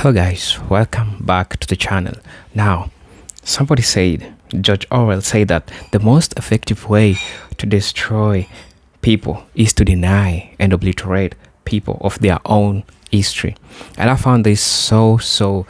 Hello guys, welcome back to the channel. Now, somebody said, George Orwell said that the most effective way to destroy people is to deny and obliterate people of their own history. And I found this so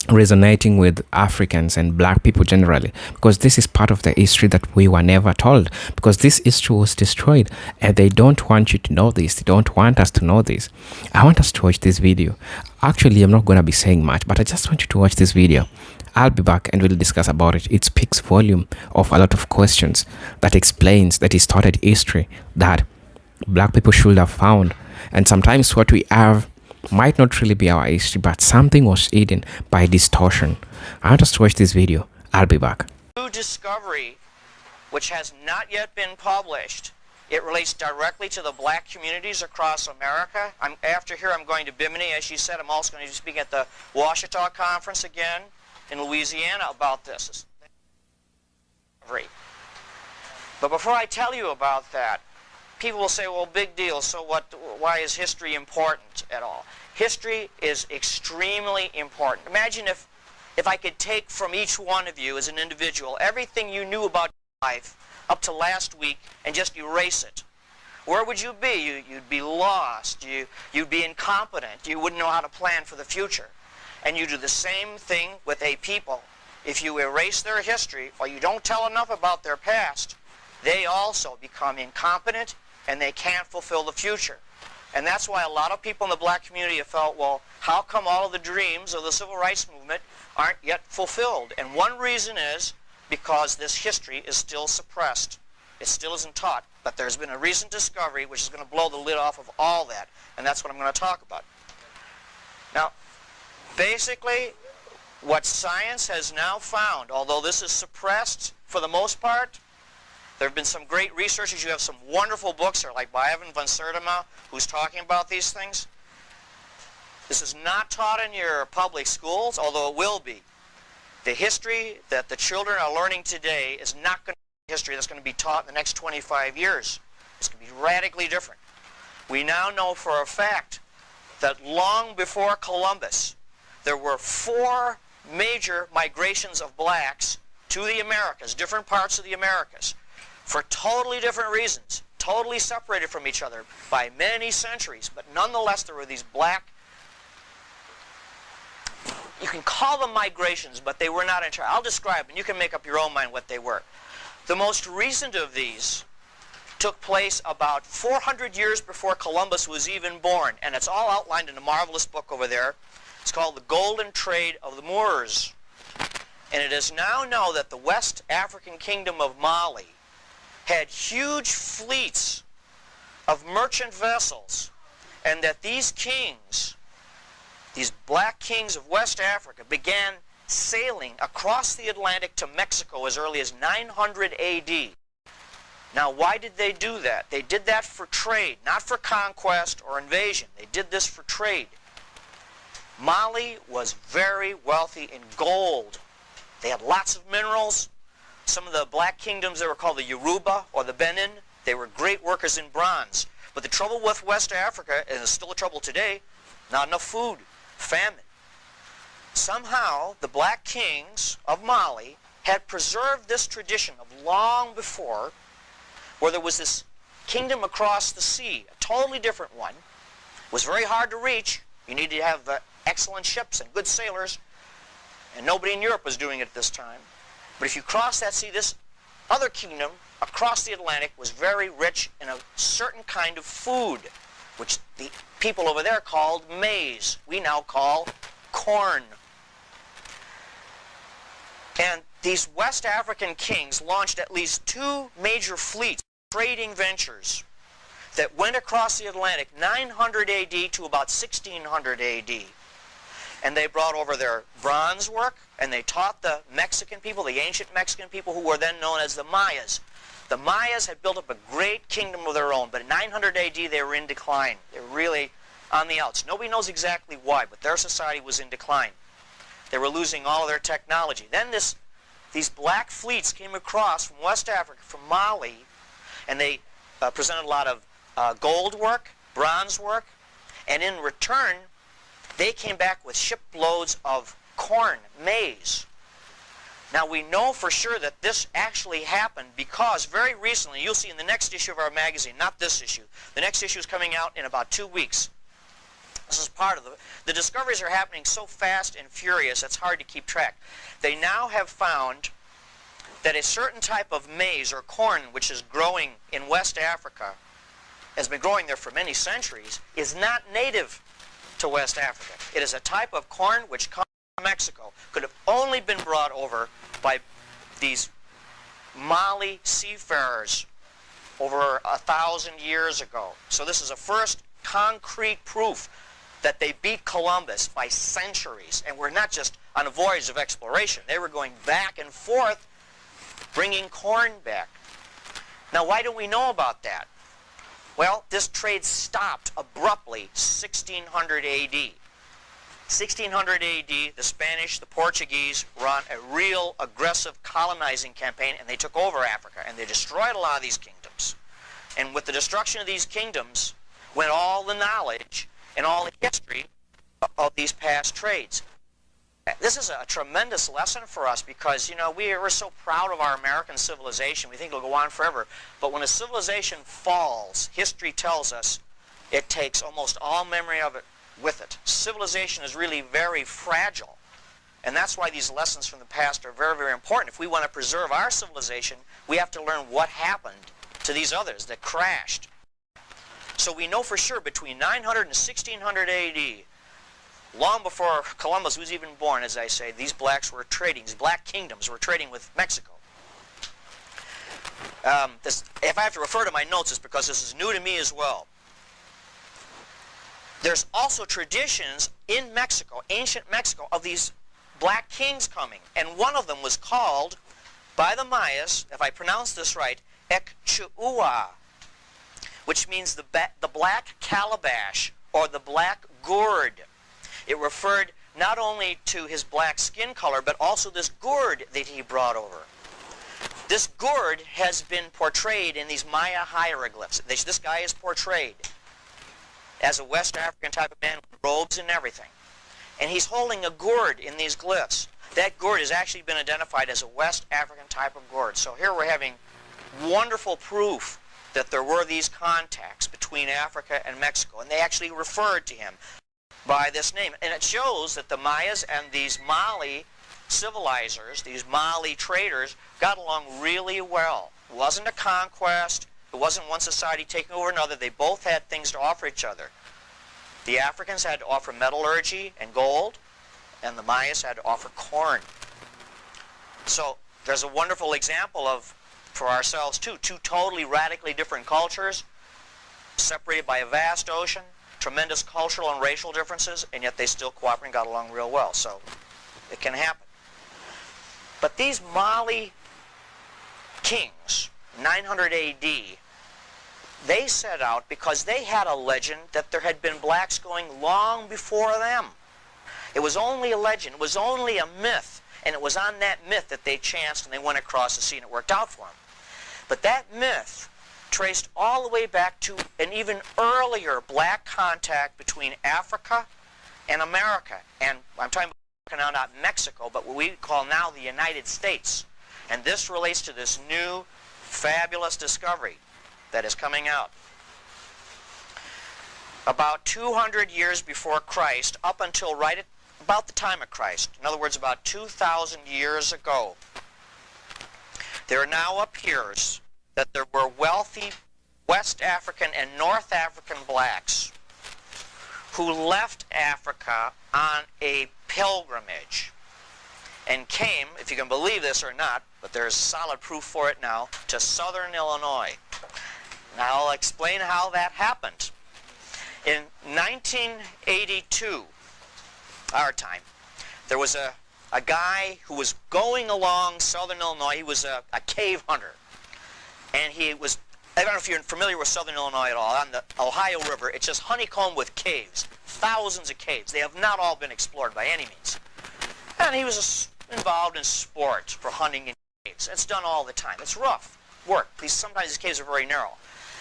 resonating with Africans and black people generally, because this is part of the history that we were never told, because this history was destroyed and they don't want you to know this. They don't want us to know this. I want us to watch this video. Actually, I'm not going to be saying much, but I just want you to watch this video. I'll be back and we'll discuss about it. It speaks volume of a lot of questions that explains that distorted history that black people should have found. And sometimes what we have might not really be our history, but something was hidden by distortion. I want us to watch this video. I'll be back. New discovery, which has not yet been published. It relates directly to the black communities across America. After here, I'm going to Bimini. As she said, I'm also going to be speaking at the Ouachita Conference again in Louisiana about this. But before I tell you about that, people will say, well, big deal, so what? Why is history important at all? History is extremely important. Imagine if I could take from each one of you as an individual everything you knew about life up to last week and just erase it. Where would you be? You'd be lost. You'd be incompetent. You wouldn't know how to plan for the future. And you do the same thing with a people. If you erase their history or you don't tell enough about their past, they also become incompetent and they can't fulfill the future. And that's why a lot of people in the black community have felt, well, how come all of the dreams of the civil rights movement aren't yet fulfilled? And one reason is because this history is still suppressed. It still isn't taught. But there's been a recent discovery which is going to blow the lid off of all that. And that's what I'm going to talk about. Now, basically, what science has now found, although this is suppressed for the most part, there have been some great researchers. You have some wonderful books there, like by Ivan van Sertima, who's talking about these things. This is not taught in your public schools, although it will be. The history that the children are learning today is not going to be history that's going to be taught in the next 25 years. It's going to be radically different. We now know for a fact that long before Columbus, there were 4 major migrations of blacks to the Americas, different parts of the Americas, for totally different reasons, totally separated from each other by many centuries. But nonetheless, there were these black, you can call them migrations, but they were not entirely. I'll describe, and you can make up your own mind what they were. The most recent of these took place about 400 years before Columbus was even born, and it's all outlined in a marvelous book over there. It's called The Golden Trade of the Moors. And it is now known that the West African kingdom of Mali had huge fleets of merchant vessels, and that these kings, these black kings of West Africa, began sailing across the Atlantic to Mexico as early as 900 AD. Now, why did they do that? They did that for trade, not for conquest or invasion. They did this for trade. Mali was very wealthy in gold. They had lots of minerals. Some of the black kingdoms, they were called the Yoruba or the Benin. They were great workers in bronze. But the trouble with West Africa, and it's still a trouble today, not enough food, famine. Somehow, the black kings of Mali had preserved this tradition of long before, where there was this kingdom across the sea, a totally different one. It was very hard to reach. You needed to have excellent ships and good sailors, and nobody in Europe was doing it at this time. But if you cross that sea, this other kingdom across the Atlantic was very rich in a certain kind of food, which the people over there called maize. We now call corn. And these West African kings launched at least 2 major fleets, trading ventures, that went across the Atlantic 900 AD to about 1600 AD. And they brought over their bronze work, and they taught the Mexican people, the ancient Mexican people, who were then known as the Mayas. The Mayas had built up a great kingdom of their own, but in 900 AD they were in decline. They were really on the outs. Nobody knows exactly why, but their society was in decline. They were losing all of their technology. Then these black fleets came across from West Africa, from Mali, and they presented a lot of gold work, bronze work, and in return They came back with shiploads of corn, maize. Now we know for sure that this actually happened because very recently, you'll see in the next issue of our magazine, not this issue, the next issue is coming out in about 2 weeks. This is part of the discoveries are happening so fast and furious it's hard to keep track. They now have found that a certain type of maize or corn which is growing in West Africa, has been growing there for many centuries, is not native to West Africa. It is a type of corn which comes from Mexico. Could have only been brought over by these Mali seafarers over 1,000 years ago. So this is a first concrete proof that they beat Columbus by centuries, and were not just on a voyage of exploration. They were going back and forth, bringing corn back. Now, why do we know about that? Well, this trade stopped abruptly 1600 A.D. 1600 A.D., the Spanish, the Portuguese were on a real aggressive colonizing campaign, and they took over Africa, and they destroyed a lot of these kingdoms. And with the destruction of these kingdoms went all the knowledge and all the history of these past trades. This is a tremendous lesson for us because, you know, we're so proud of our American civilization. We think it'll go on forever. But when a civilization falls, history tells us it takes almost all memory of it with it. Civilization is really very fragile. And that's why these lessons from the past are very, very important. If we want to preserve our civilization, we have to learn what happened to these others that crashed. So we know for sure between 900 and 1600 A.D., long before Columbus was even born, as I say, these blacks were trading, these black kingdoms were trading with Mexico. If I have to refer to my notes, it's because this is new to me as well. There's also traditions in Mexico, ancient Mexico, of these black kings coming. And one of them was called, by the Mayas, if I pronounce this right, Ekchua, which means the black calabash or the black gourd. It referred not only to his black skin color, but also this gourd that he brought over. This gourd has been portrayed in these Maya hieroglyphs. This guy is portrayed as a West African type of man with robes and everything. And he's holding a gourd in these glyphs. That gourd has actually been identified as a West African type of gourd. So here we're having wonderful proof that there were these contacts between Africa and Mexico, and they actually referred to him by this name. And it shows that the Mayas and these Mali civilizers, these Mali traders, got along really well. It wasn't a conquest. It wasn't one society taking over another. They both had things to offer each other. The Africans had to offer metallurgy and gold, and the Mayas had to offer corn. So there's a wonderful example of, for ourselves too, two totally radically different cultures, separated by a vast ocean, tremendous cultural and racial differences, and yet they still cooperated and got along real well. So it can happen. But these Mali kings, 900 A.D., they set out because they had a legend that there had been blacks going long before them. It was only a legend. It was only a myth. And it was on that myth that they chanced and they went across the sea and it worked out for them. But that myth traced all the way back to an even earlier black contact between Africa and America. And I'm talking about now, not Mexico, but what we call now the United States. And this relates to this new fabulous discovery that is coming out. About 200 years before Christ, up until right at about the time of Christ, in other words, about 2,000 years ago, there now appears that there were wealthy West African and North African blacks who left Africa on a pilgrimage and came, if you can believe this or not, but there's solid proof for it now, to southern Illinois. Now I'll explain how that happened. In 1982, our time, there was a guy who was going along southern Illinois. He was a cave hunter. And he was, I don't know if you're familiar with southern Illinois at all, on the Ohio River, it's just honeycombed with caves, thousands of caves. They have not all been explored by any means. And he was involved in sports for hunting in caves. It's done all the time. It's rough work. Sometimes these caves are very narrow.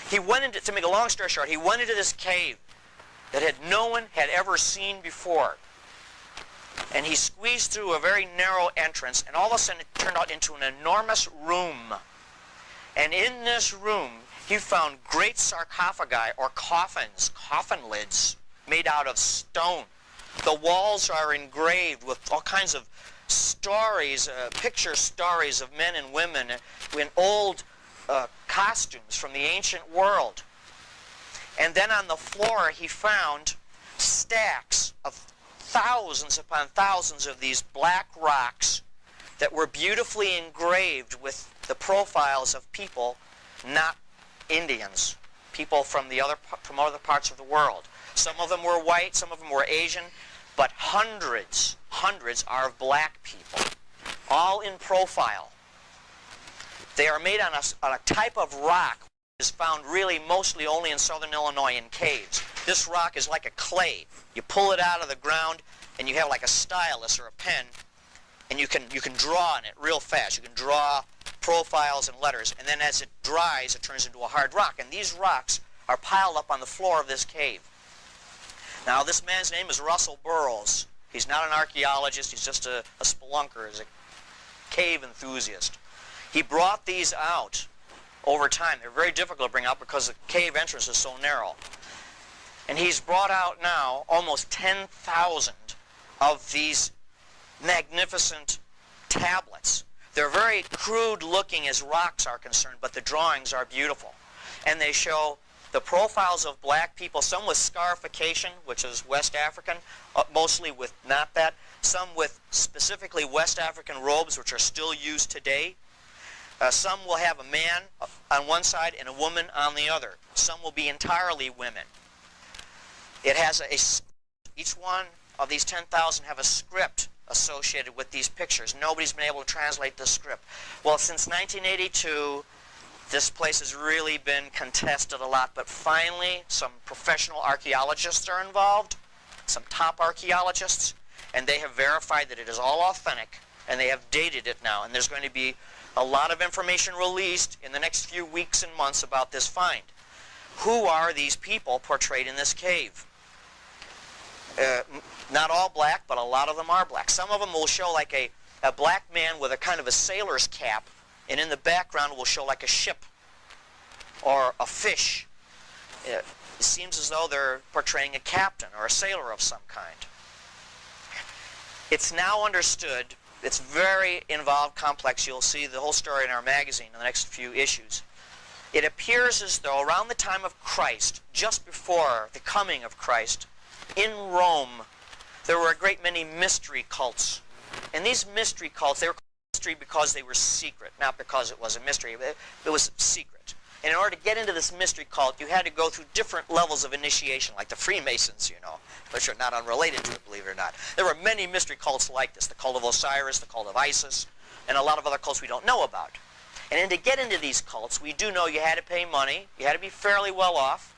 He went into, to make a long story short, he went into this cave that no one had ever seen before. And he squeezed through a very narrow entrance, and all of a sudden it turned out into an enormous room. And in this room, he found great sarcophagi, or coffins, coffin lids, made out of stone. The walls are engraved with all kinds of stories, picture stories of men and women in old costumes from the ancient world. And then on the floor he found stacks of thousands upon thousands of these black rocks that were beautifully engraved with the profiles of people, not Indians, people from other parts of the world. Some of them were white, some of them were Asian, but hundreds are of black people, all in profile. They are made on a type of rock that is found really mostly only in southern Illinois in caves. This rock is like a clay. You pull it out of the ground and you have like a stylus or a pen, and you can draw on it real fast. You can draw profiles and letters, and then as it dries it turns into a hard rock. And these rocks are piled up on the floor of this cave. Now this man's name is Russell Burroughs. He's not an archaeologist, he's just a spelunker, he's a cave enthusiast. He brought these out over time. They're very difficult to bring out because the cave entrance is so narrow. And he's brought out now almost 10,000 of these magnificent tablets. They're very crude looking as rocks are concerned, but the drawings are beautiful. And they show the profiles of black people, some with scarification, which is West African, mostly with not that, some with specifically West African robes, which are still used today. Some will have a man on one side and a woman on the other. Some will be entirely women. It has each one of these 10,000 have a script associated with these pictures. Nobody's been able to translate the script. Well, since 1982, this place has really been contested a lot, but finally some professional archaeologists are involved, some top archaeologists, and they have verified that it is all authentic, and they have dated it now, and there's going to be a lot of information released in the next few weeks and months about this find. Who are these people portrayed in this cave? Not all black, but a lot of them are black. Some of them will show like a black man with a kind of a sailor's cap, and in the background will show like a ship or a fish. It seems as though they're portraying a captain or a sailor of some kind. It's now understood, it's very involved, complex. You'll see the whole story in our magazine in the next few issues. It appears as though around the time of Christ, just before the coming of Christ, in Rome, there were a great many mystery cults. And these mystery cults, they were called mystery because they were secret, not because it was a mystery. It was secret. And in order to get into this mystery cult, you had to go through different levels of initiation, like the Freemasons, you know, which are not unrelated to it, believe it or not. There were many mystery cults like this, the cult of Osiris, the cult of Isis, and a lot of other cults we don't know about. And then to get into these cults, we do know you had to pay money, you had to be fairly well off,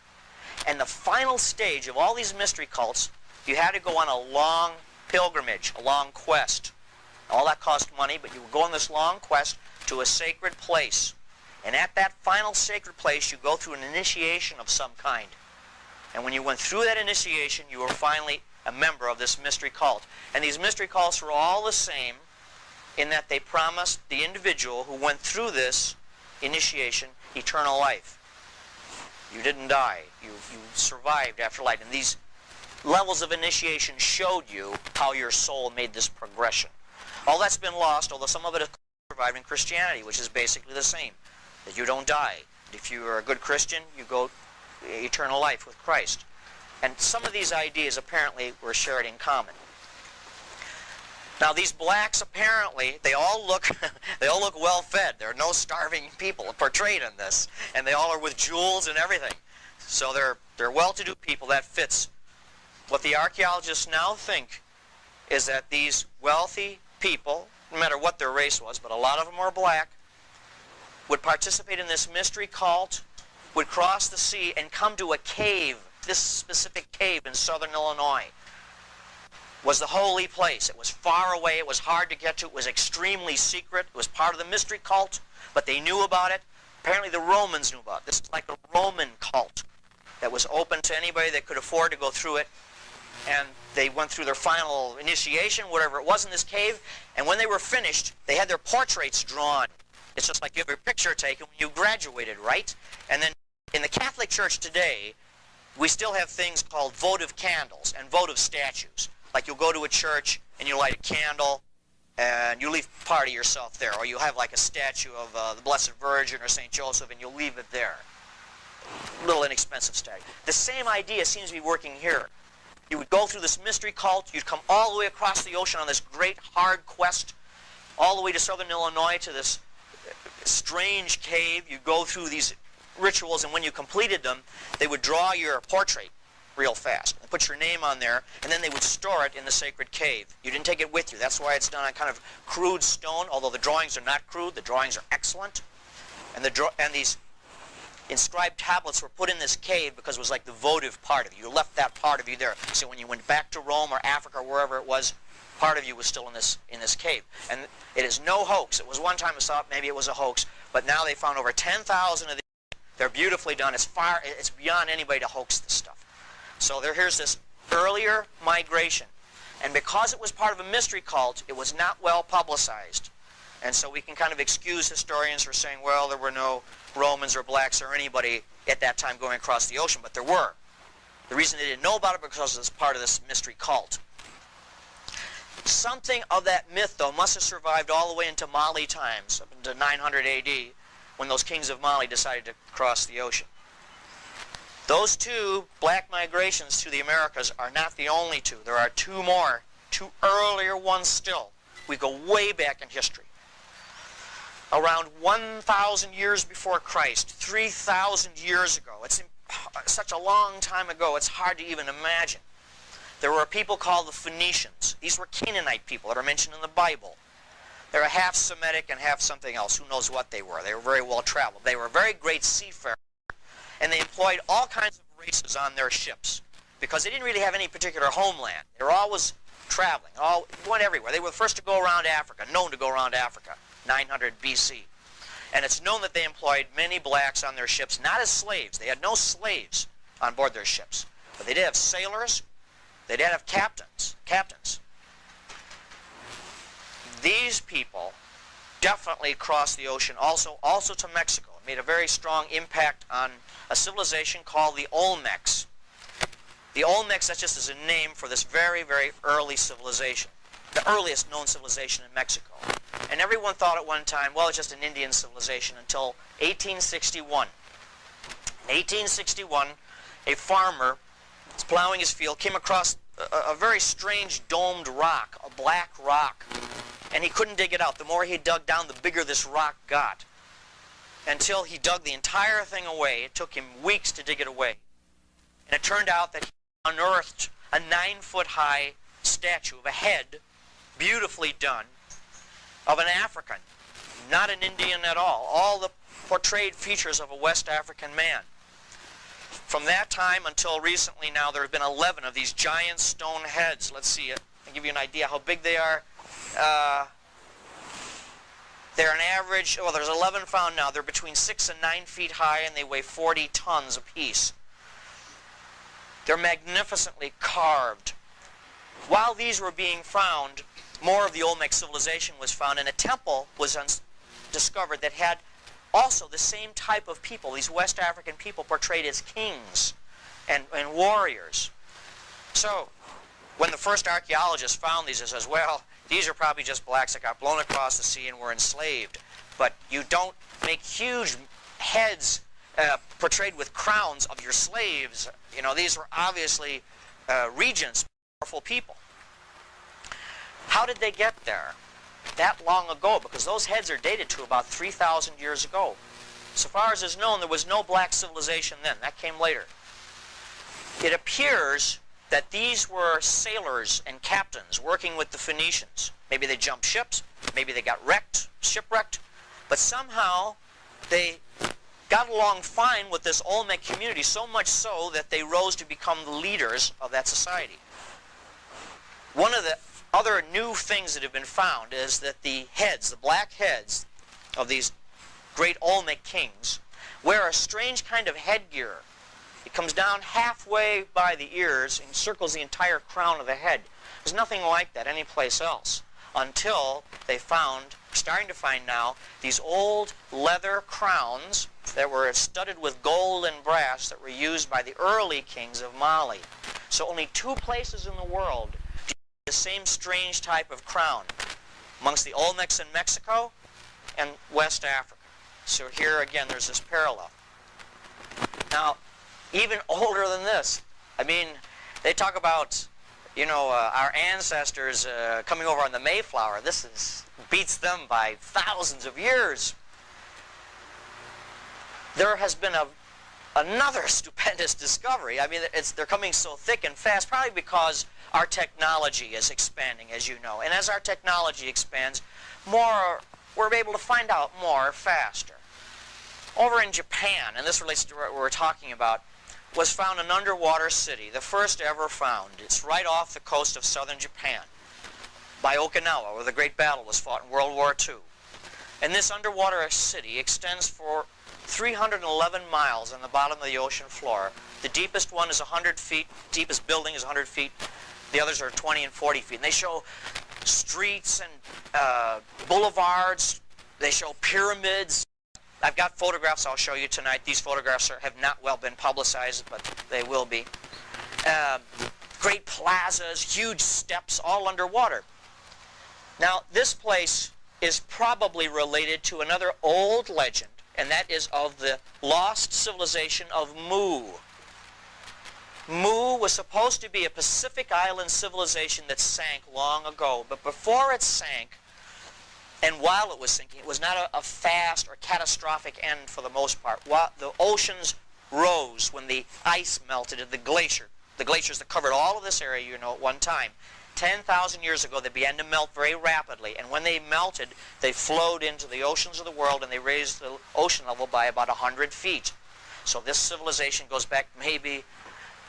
and the final stage of all these mystery cults, you had to go on a long pilgrimage, a long quest. All that cost money, but you would go on this long quest to a sacred place. And at that final sacred place, you go through an initiation of some kind. And when you went through that initiation, you were finally a member of this mystery cult. And these mystery cults were all the same in that they promised the individual who went through this initiation eternal life. You didn't die. You survived after life. And these levels of initiation showed you how your soul made this progression. All that's been lost, although some of it has survived in Christianity, which is basically the same. That you don't die. If you are a good Christian, you go eternal life with Christ. And some of these ideas apparently were shared in common. Now these blacks apparently, they all look well fed. There are no starving people portrayed in this. And they all are with jewels and everything. So they're well-to-do people. That fits. What the archaeologists now think is that these wealthy people, no matter what their race was, but a lot of them were black, would participate in this mystery cult, would cross the sea and come to a cave. This specific cave in southern Illinois was the holy place. It was far away, it was hard to get to, it was extremely secret, it was part of the mystery cult, but they knew about it. Apparently the Romans knew about it. This is like a Roman cult. that was open to anybody that could afford to go through it. And they went through their final initiation, whatever it was, in this cave. And when they were finished, they had their portraits drawn. It's just like you have your picture taken when you graduated, right? And then in the Catholic Church today, we still have things called votive candles and votive statues. Like you'll go to a church and you light a candle and you leave part of yourself there. Or you have like a statue of the Blessed Virgin or St. Joseph and you'll leave it there. Little inexpensive statue. The same idea seems to be working here. You would go through this mystery cult. You'd come all the way across the ocean on this great hard quest, all the way to southern Illinois to this strange cave. You'd go through these rituals, and when you completed them, they would draw your portrait real fast and put your name on there, and then they would store it in the sacred cave. You didn't take it with you. That's why it's done on kind of crude stone, although the drawings are not crude. The drawings are excellent. And these inscribed tablets were put in this cave because it was like the votive part of you. You left that part of you there. So when you went back to Rome or Africa or wherever it was, part of you was still in this cave. And it is no hoax. It was one time I thought maybe it was a hoax, but now they found over 10,000 of these. They're beautifully done. It's beyond anybody to hoax this stuff. So here's this earlier migration. And because it was part of a mystery cult, it was not well publicized. And so we can kind of excuse historians for saying, well, there were no Romans or blacks or anybody at that time going across the ocean, but there were. The reason they didn't know about it because it was part of this mystery cult. Something of that myth, though, must have survived all the way into Mali times, up into 900 AD, when those kings of Mali decided to cross the ocean. Those two black migrations to the Americas are not the only two. There are two more, two earlier ones still. We go way back in history. Around 1,000 years before Christ, 3,000 years ago. It's such a long time ago, it's hard to even imagine. There were people called the Phoenicians. These were Canaanite people that are mentioned in the Bible. They were half Semitic and half something else. Who knows what they were? They were very well traveled. They were very great seafarers. And they employed all kinds of races on their ships because they didn't really have any particular homeland. They were always traveling, went everywhere. They were the first to go around Africa, known to go around Africa, 900 BC. And it's known that they employed many blacks on their ships, not as slaves. They had no slaves on board their ships. But they did have sailors. They did have captains. These people definitely crossed the ocean also to Mexico. It made a very strong impact on a civilization called the Olmecs. The Olmecs, that's just as a name for this very, very early civilization. The earliest known civilization in Mexico. And everyone thought at one time, well, it's just an Indian civilization until 1861. In 1861, a farmer was plowing his field, came across a very strange domed rock, a black rock, and he couldn't dig it out. The more he dug down, the bigger this rock got. Until he dug the entire thing away. It took him weeks to dig it away. And it turned out that he unearthed a 9-foot-high statue of a head, beautifully done, of an African, not an Indian at all the portrayed features of a West African man. From that time until recently now, there have been 11 of these giant stone heads. Let's see, I'll give you an idea how big they are. They're an average, well, there's 11 found now. They're between 6 and 9 feet high, and they weigh 40 tons apiece. They're magnificently carved. While these were being found, more of the Olmec civilization was found, and a temple was discovered that had also the same type of people, these West African people portrayed as kings and warriors. So, when the first archaeologists found these, it says, well, these are probably just blacks that got blown across the sea and were enslaved. But you don't make huge heads portrayed with crowns of your slaves. You know, these were obviously regents, powerful people. How did they get there that long ago? Because those heads are dated to about 3,000 years ago. So far as is known, there was no black civilization then. That came later. It appears that these were sailors and captains working with the Phoenicians. Maybe they jumped ships, maybe they got shipwrecked, but somehow they got along fine with this Olmec community, so much so that they rose to become the leaders of that society. One of the other new things that have been found is that the heads, the black heads of these great Olmec kings, wear a strange kind of headgear. It comes down halfway by the ears and circles the entire crown of the head. There's nothing like that anyplace else until they starting to find now, these old leather crowns that were studded with gold and brass that were used by the early kings of Mali. So only 2 places in the world do you see the same strange type of crown, amongst the Olmecs in Mexico and West Africa. So here again there's this parallel. Now, even older than this, I mean, they talk about, you know, our ancestors coming over on the Mayflower. This beats them by thousands of years. There has been another stupendous discovery. I mean, they're coming so thick and fast, probably because our technology is expanding, as you know. And as our technology expands, we're able to find out more faster. Over in Japan, and this relates to what we're talking about, was found an underwater city, the first ever found. It's right off the coast of southern Japan, by Okinawa, where the great battle was fought in World War II. And this underwater city extends for 311 miles on the bottom of the ocean floor. The deepest one is 100 feet, deepest building is 100 feet. The others are 20 and 40 feet. And they show streets and boulevards. They show pyramids. I've got photographs I'll show you tonight. These photographs have not well been publicized, but they will be. Great plazas, huge steps, all underwater. Now, this place is probably related to another old legend, and that is of the lost civilization of Mu. Mu was supposed to be a Pacific Island civilization that sank long ago, but before it sank, and while it was sinking, it was not a fast or catastrophic end for the most part. The oceans rose when the ice melted at the glaciers that covered all of this area, you know, at one time. 10,000 years ago, they began to melt very rapidly, and when they melted, they flowed into the oceans of the world, and they raised the ocean level by about 100 feet. So this civilization goes back maybe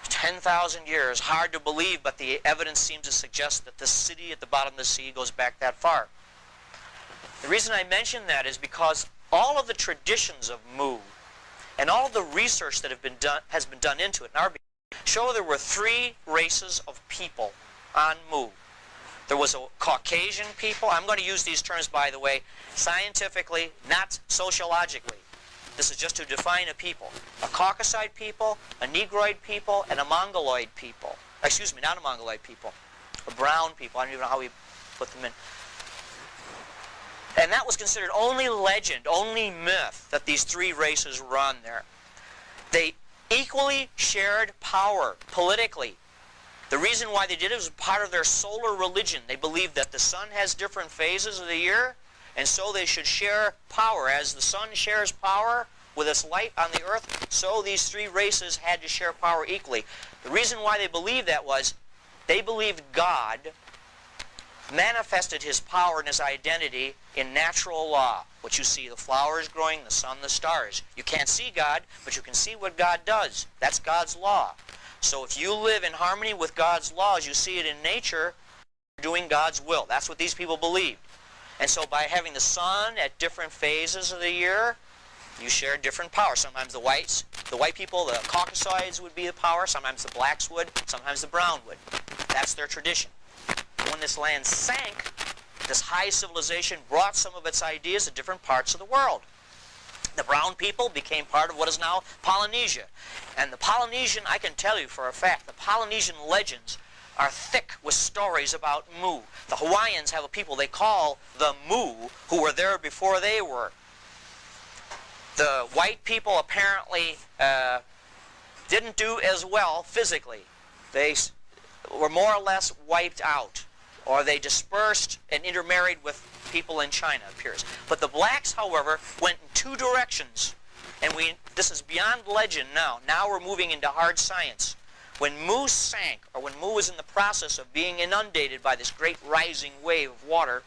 10,000 years. Hard to believe, but the evidence seems to suggest that the city at the bottom of the sea goes back that far. The reason I mention that is because all of the traditions of Mu and all the research that has been done into it in our show there were 3 races of people on Mu. There was a Caucasian people. I'm going to use these terms, by the way, scientifically, not sociologically. This is just to define a people. A Caucasoid people, a Negroid people, and a Mongoloid people. Excuse me, not a Mongoloid people. A brown people. I don't even know how we put them in. And that was considered only legend, only myth, that these 3 races run there. They equally shared power politically. The reason why they did it was part of their solar religion. They believed that the sun has different phases of the year, and so they should share power. As the sun shares power with its light on the earth, so these 3 races had to share power equally. The reason why they believed that was they believed God manifested his power and his identity in natural law. What you see, the flowers growing, the sun, the stars. You can't see God, but you can see what God does. That's God's law. So if you live in harmony with God's laws, you see it in nature, you're doing God's will. That's what these people believed. And so by having the sun at different phases of the year, you share different power. Sometimes the white people, the Caucasoids would be the power. Sometimes the blacks would. Sometimes the brown would. That's their tradition. When this land sank, this high civilization brought some of its ideas to different parts of the world. The brown people became part of what is now Polynesia. And the Polynesian, I can tell you for a fact, the Polynesian legends are thick with stories about Mu. The Hawaiians have a people they call the Mu, who were there before they were. The white people apparently didn't do as well physically. They were more or less wiped out, or they dispersed and intermarried with people in China, it appears. But the blacks, however, went in 2 directions. And this is beyond legend now. Now we're moving into hard science. When Mu sank, or when Mu was in the process of being inundated by this great rising wave of water,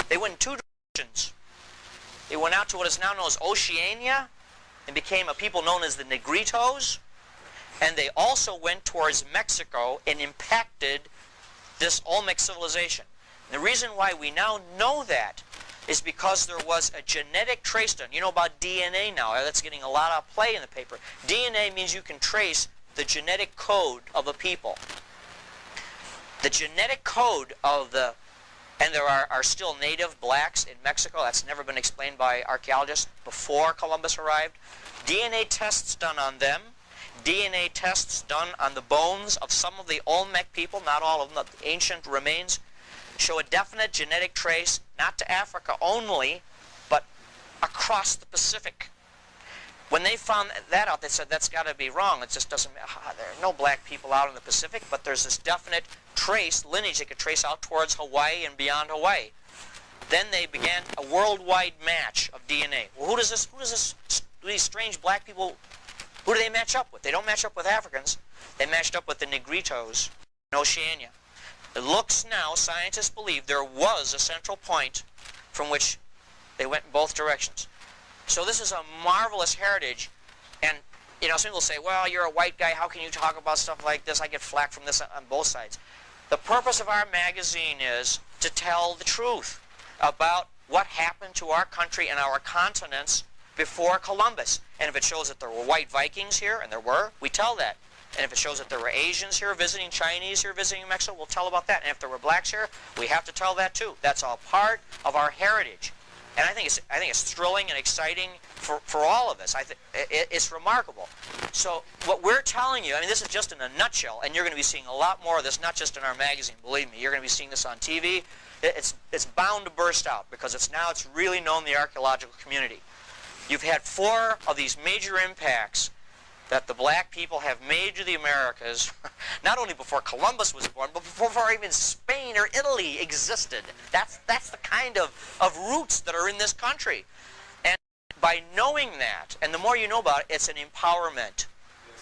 they went in 2 directions. They went out to what is now known as Oceania and became a people known as the Negritos. And they also went towards Mexico and impacted this Olmec civilization. And the reason why we now know that is because there was a genetic trace done. You know about DNA now. That's getting a lot of play in the paper. DNA means you can trace the genetic code of a people. The genetic code of the, and there are still native blacks in Mexico. That's never been explained by archaeologists before Columbus arrived. DNA tests done on them. DNA tests done on the bones of some of the Olmec people, not all of them, the ancient remains, show a definite genetic trace, not to Africa only, but across the Pacific. When they found that out, they said that's got to be wrong. It just doesn't, there are no black people out in the Pacific, but there's this definite trace, lineage they could trace out towards Hawaii and beyond Hawaii. Then they began a worldwide match of DNA. Well, do these strange black people, who do they match up with? They don't match up with Africans. They matched up with the Negritos in Oceania. It looks now, scientists believe, there was a central point from which they went in both directions. So this is a marvelous heritage. And, you know, some people say, well, you're a white guy, how can you talk about stuff like this? I get flack from this on both sides. The purpose of our magazine is to tell the truth about what happened to our country and our continents before Columbus. And if it shows that there were white Vikings here, and there were, we tell that. And if it shows that there were Asians here visiting, Chinese here visiting Mexico, we'll tell about that. And if there were blacks here, we have to tell that too. That's all part of our heritage. And I think it's thrilling and exciting for all of us. It's remarkable. So what we're telling you, I mean, this is just in a nutshell, and you're going to be seeing a lot more of this, not just in our magazine, believe me. You're going to be seeing this on TV. It's bound to burst out because it's really known in the archaeological community. You've had 4 of these major impacts that the black people have made to the Americas, not only before Columbus was born, but before even Spain or Italy existed. That's the kind of roots that are in this country. And by knowing that, and the more you know about it, it's an empowerment.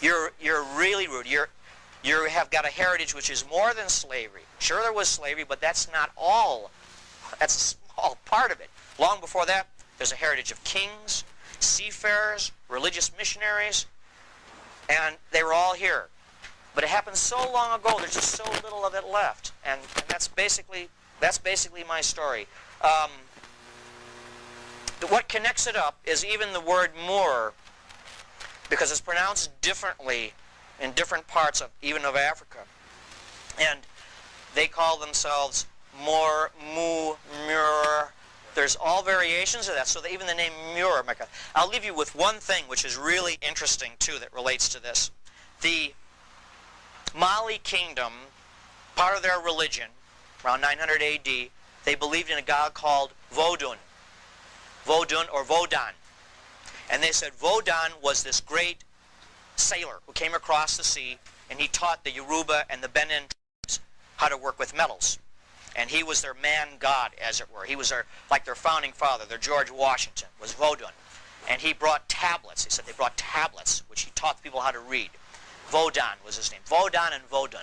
You're really rooted. You have got a heritage which is more than slavery. Sure, there was slavery, but that's not all. That's a small part of it. Long before that, there's a heritage of kings, seafarers, religious missionaries, and they were all here. But it happened so long ago, there's just so little of it left. And that's basically my story. What connects it up is even the word Moor, because it's pronounced differently in different parts of Africa. And they call themselves Moor, Mu, Mur. There's all variations of that, so that even the name Muir. I'll leave you with one thing which is really interesting, too, that relates to this. The Mali kingdom, part of their religion, around 900 AD, they believed in a god called Vodun. Vodun or Vodan. And they said Vodan was this great sailor who came across the sea, and he taught the Yoruba and the Benin tribes how to work with metals. And he was their man god, as it were. He was like their founding father, their George Washington, was Vodun. And he brought tablets. He said they brought tablets, which he taught people how to read. Vodan was his name. Vodan and Vodun.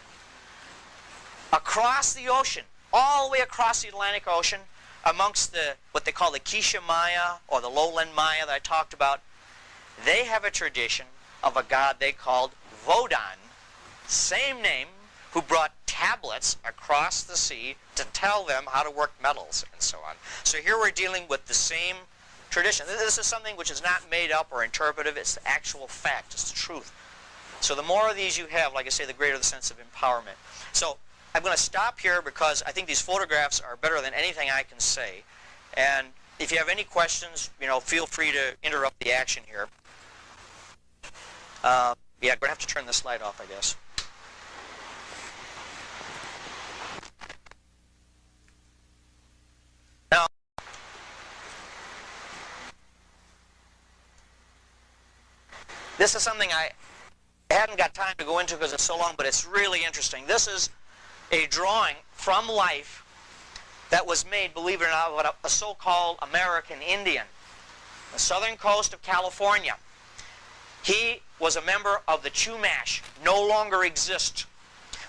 Across the ocean, all the way across the Atlantic Ocean, amongst what they call the Quiché Maya, or the lowland Maya that I talked about, they have a tradition of a god they called Vodan, same name, who brought tablets across the sea to tell them how to work metals and so on. So here we're dealing with the same tradition. This is something which is not made up or interpretive. It's the actual fact. It's the truth. So the more of these you have, like I say, the greater the sense of empowerment. So I'm going to stop here because I think these photographs are better than anything I can say. And if you have any questions, feel free to interrupt the action here. Yeah, we're going to have to turn this slide off, I guess. Now, this is something I hadn't got time to go into because it's so long, but it's really interesting. This is a drawing from life that was made, believe it or not, by a so-called American Indian, the southern coast of California. He was a member of the Chumash, no longer exist.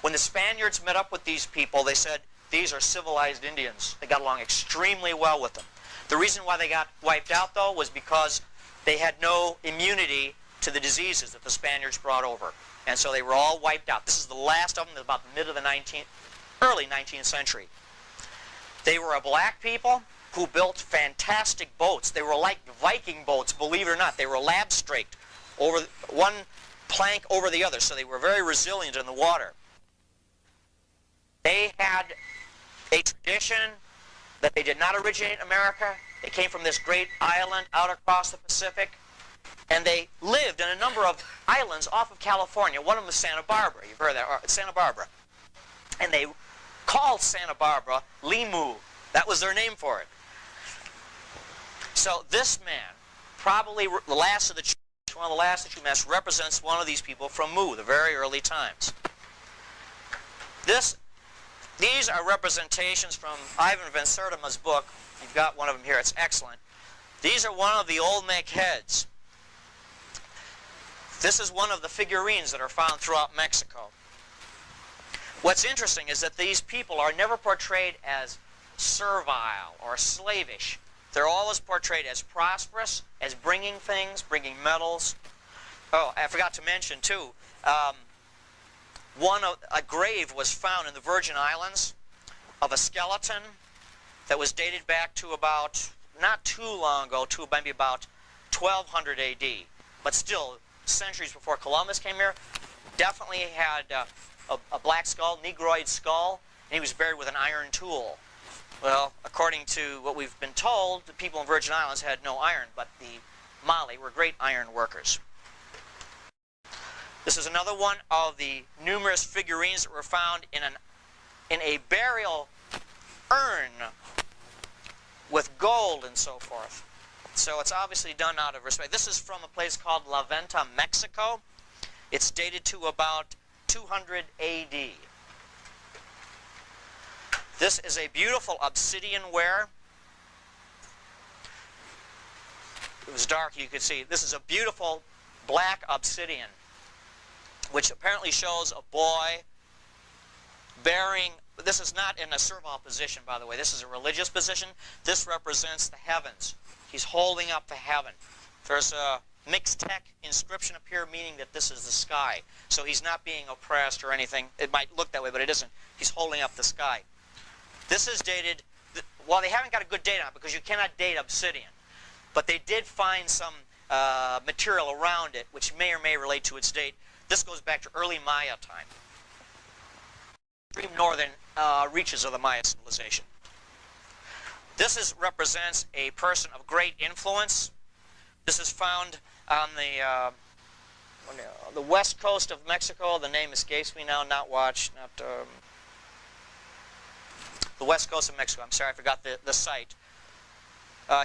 When the Spaniards met up with these people, they said, these are civilized Indians. They got along extremely well with them. The reason why they got wiped out, though, was because they had no immunity to the diseases that the Spaniards brought over. And so they were all wiped out. This is the last of them, about the mid of the early 19th century. They were a black people who built fantastic boats. They were like Viking boats, believe it or not. They were lab-straked, over one plank over the other, so they were very resilient in the water. They had a tradition that they did not originate in America. They came from this great island out across the Pacific, and they lived in a number of islands off of California. One of them was Santa Barbara. You've heard that, Santa Barbara. And they called Santa Barbara Limu. That was their name for it. So this man, probably the last of the church, one of the last of the true masters, represents one of these people from Mu, the very early times. These are representations from Ivan van Sertima's book. You've got one of them here. It's excellent. These are one of the Olmec heads. This is one of the figurines that are found throughout Mexico. What's interesting is that these people are never portrayed as servile or slavish. They're always portrayed as prosperous, as bringing things, bringing metals. Oh, I forgot to mention, too, a grave was found in the Virgin Islands of a skeleton that was dated back to about, not too long ago, to maybe about 1200 AD. But still, centuries before Columbus came here, definitely had a black skull, negroid skull, and he was buried with an iron tool. Well, according to what we've been told, the people in Virgin Islands had no iron, but the Mali were great iron workers. This is another one of the numerous figurines that were found in a burial urn with gold and so forth. So it's obviously done out of respect. This is from a place called La Venta, Mexico. It's dated to about 200 AD. This is a beautiful obsidian ware. It was dark, you could see. This is a beautiful black obsidian, which apparently shows a boy bearing, this is not in a servile position, by the way. This is a religious position. This represents the heavens. He's holding up the heaven. There's a Mixtec inscription up here, meaning that this is the sky. So he's not being oppressed or anything. It might look that way, but it isn't. He's holding up the sky. This is dated, well, they haven't got a good date on it because you cannot date obsidian. But they did find some material around it, which may or may relate to its date. This goes back to early Maya time. Extreme northern reaches of the Maya civilization. This represents a person of great influence. This is found on the west coast of Mexico. The name escapes me now. The west coast of Mexico. I'm sorry, I forgot the site.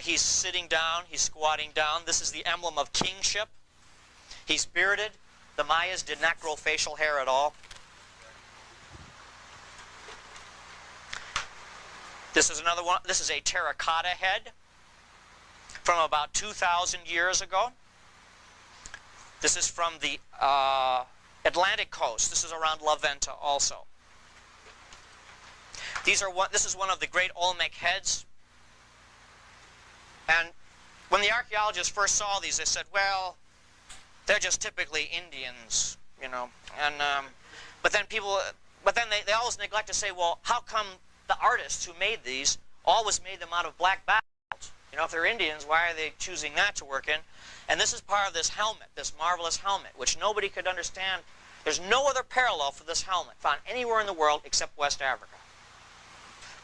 He's sitting down. He's squatting down. This is the emblem of kingship. He's bearded. The Mayas did not grow facial hair at all. This is another one. This is a terracotta head from about 2,000 years ago. This is from the Atlantic coast. This is around La Venta also. This is one of the great Olmec heads. And when the archaeologists first saw these, they said, well, they're just typically Indians, you know. And but then they always neglect to say, well, how come the artists who made these always made them out of black basalt? You know, if they're Indians, why are they choosing that to work in? And this is part of this helmet, this marvelous helmet, which nobody could understand. There's no other parallel for this helmet found anywhere in the world except West Africa.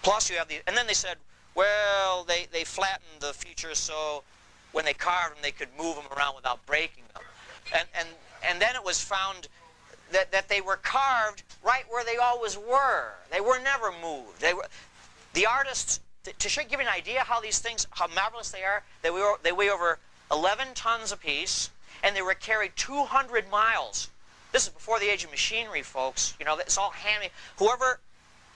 Plus you have the, and then they said, well, they flattened the features so when they carved them, they could move them around without breaking them. And then it was found that they were carved right where they always were. They were never moved. The artists, to give you an idea how these things, how marvelous they are, they weigh over 11 tons apiece, and they were carried 200 miles. This is before the age of machinery, folks. You know, it's all handmade. Whoever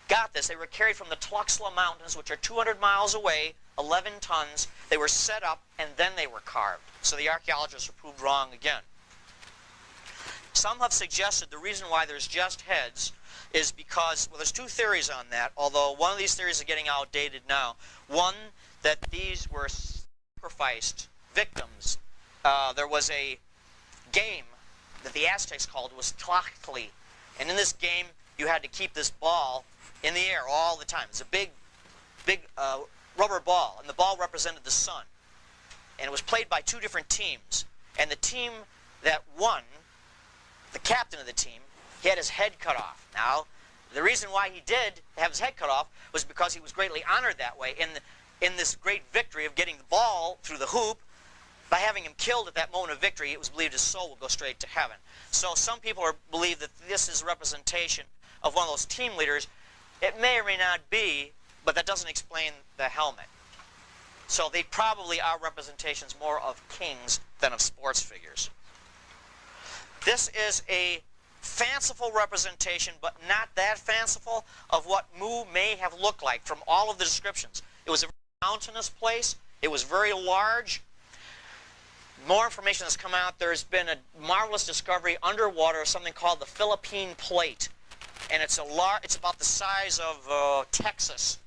got this, they were carried from the Tlaxcala Mountains, which are 200 miles away, 11 tons. They were set up, and then they were carved. So the archaeologists were proved wrong again. Some have suggested the reason why there's just heads is because, well, there's two theories on that, although one of these theories is getting outdated now. One, that these were sacrificed victims. There was a game that the Aztecs called was Tlachtli, and in this game you had to keep this ball in the air all the time. It's a big rubber ball, and the ball represented the sun. And it was played by two different teams. And the team that won, the captain of the team, he had his head cut off. Now, the reason why he did have his head cut off was because he was greatly honored that way in this great victory of getting the ball through the hoop. By having him killed at that moment of victory, it was believed his soul would go straight to heaven. So some people believe that this is a representation of one of those team leaders. It may or may not be, but that doesn't explain the helmet. So they probably are representations more of kings than of sports figures. This is a fanciful representation, but not that fanciful, of what Mu may have looked like from all of the descriptions. It was a mountainous place. It was very large. More information has come out. There's been a marvelous discovery underwater of something called the Philippine Plate. And it's about the size of Texas.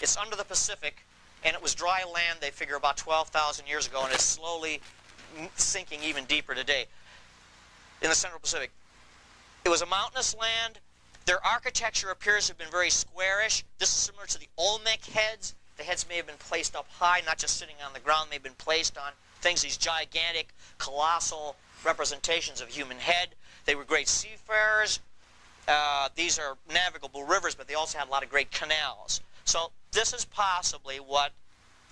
It's under the Pacific, and it was dry land, they figure, about 12,000 years ago, and it's slowly sinking even deeper today in the Central Pacific. It was a mountainous land. Their architecture appears to have been very squarish. This is similar to the Olmec heads. The heads may have been placed up high, not just sitting on the ground. May have been placed on things, these gigantic, colossal representations of human head. They were great seafarers. These are navigable rivers, but they also had a lot of great canals. So this is possibly what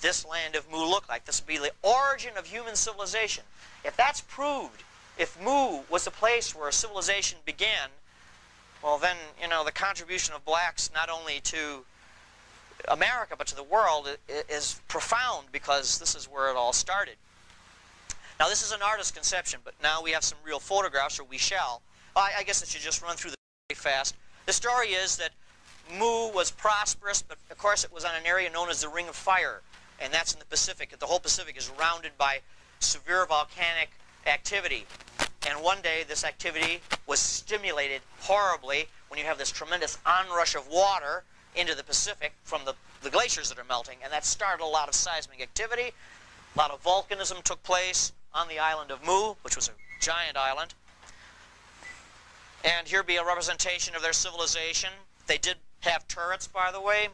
this land of Mu looked like. This would be the origin of human civilization. If that's proved, if Mu was the place where civilization began, well then, you know, the contribution of blacks not only to America but to the world is profound, because this is where it all started. Now this is an artist's conception, but now we have some real photographs, or we shall. I guess I should just run through the very fast. The story is that Mu was prosperous, but of course it was on an area known as the Ring of Fire, and that's in the Pacific. The whole Pacific is surrounded by severe volcanic activity. And one day this activity was stimulated horribly when you have this tremendous onrush of water into the Pacific from the glaciers that are melting, and that started a lot of seismic activity. A lot of volcanism took place on the island of Mu, which was a giant island. And here be a representation of their civilization. They did have turrets, by the way.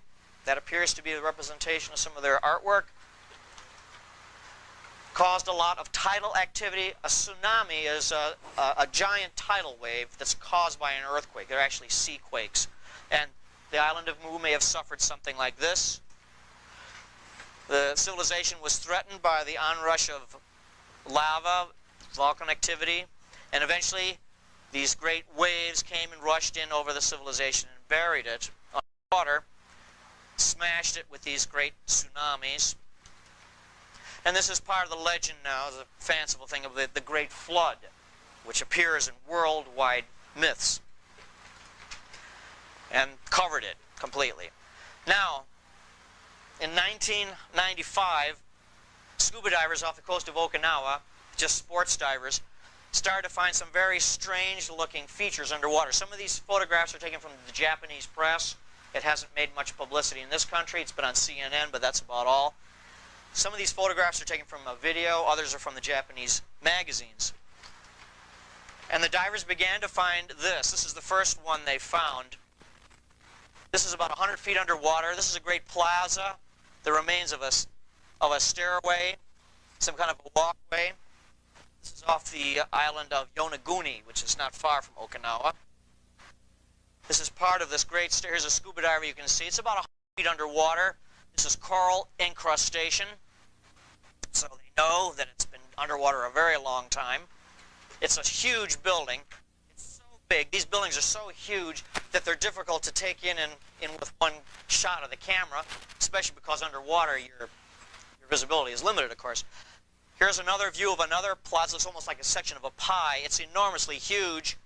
That appears to be the representation of some of their artwork. Caused a lot of tidal activity. A tsunami is a giant tidal wave that's caused by an earthquake. They're actually sea quakes. And the island of Mu may have suffered something like this. The civilization was threatened by the onrush of lava, volcanic activity, and eventually these great waves came and rushed in over the civilization and buried it underwater, smashed it with these great tsunamis. And this is part of the legend now, the fanciful thing of the Great Flood, which appears in worldwide myths, and covered it completely. Now, in 1995, scuba divers off the coast of Okinawa, just sports divers, started to find some very strange-looking features underwater. Some of these photographs are taken from the Japanese press. It hasn't made much publicity in this country. It's been on CNN, but that's about all. Some of these photographs are taken from a video. Others are from the Japanese magazines. And the divers began to find this. This is the first one they found. This is about 100 feet underwater. This is a great plaza. The remains of a stairway, some kind of a walkway. This is off the island of Yonaguni, which is not far from Okinawa. This is part of this great stair. Here's a scuba diver you can see. It's about 100 feet underwater. This is coral incrustation. So they know that it's been underwater a very long time. It's a huge building. It's so big. These buildings are so huge that they're difficult to take in with one shot of the camera, especially because underwater your visibility is limited, of course. Here's another view of another plaza. It's almost like a section of a pie. It's enormously huge.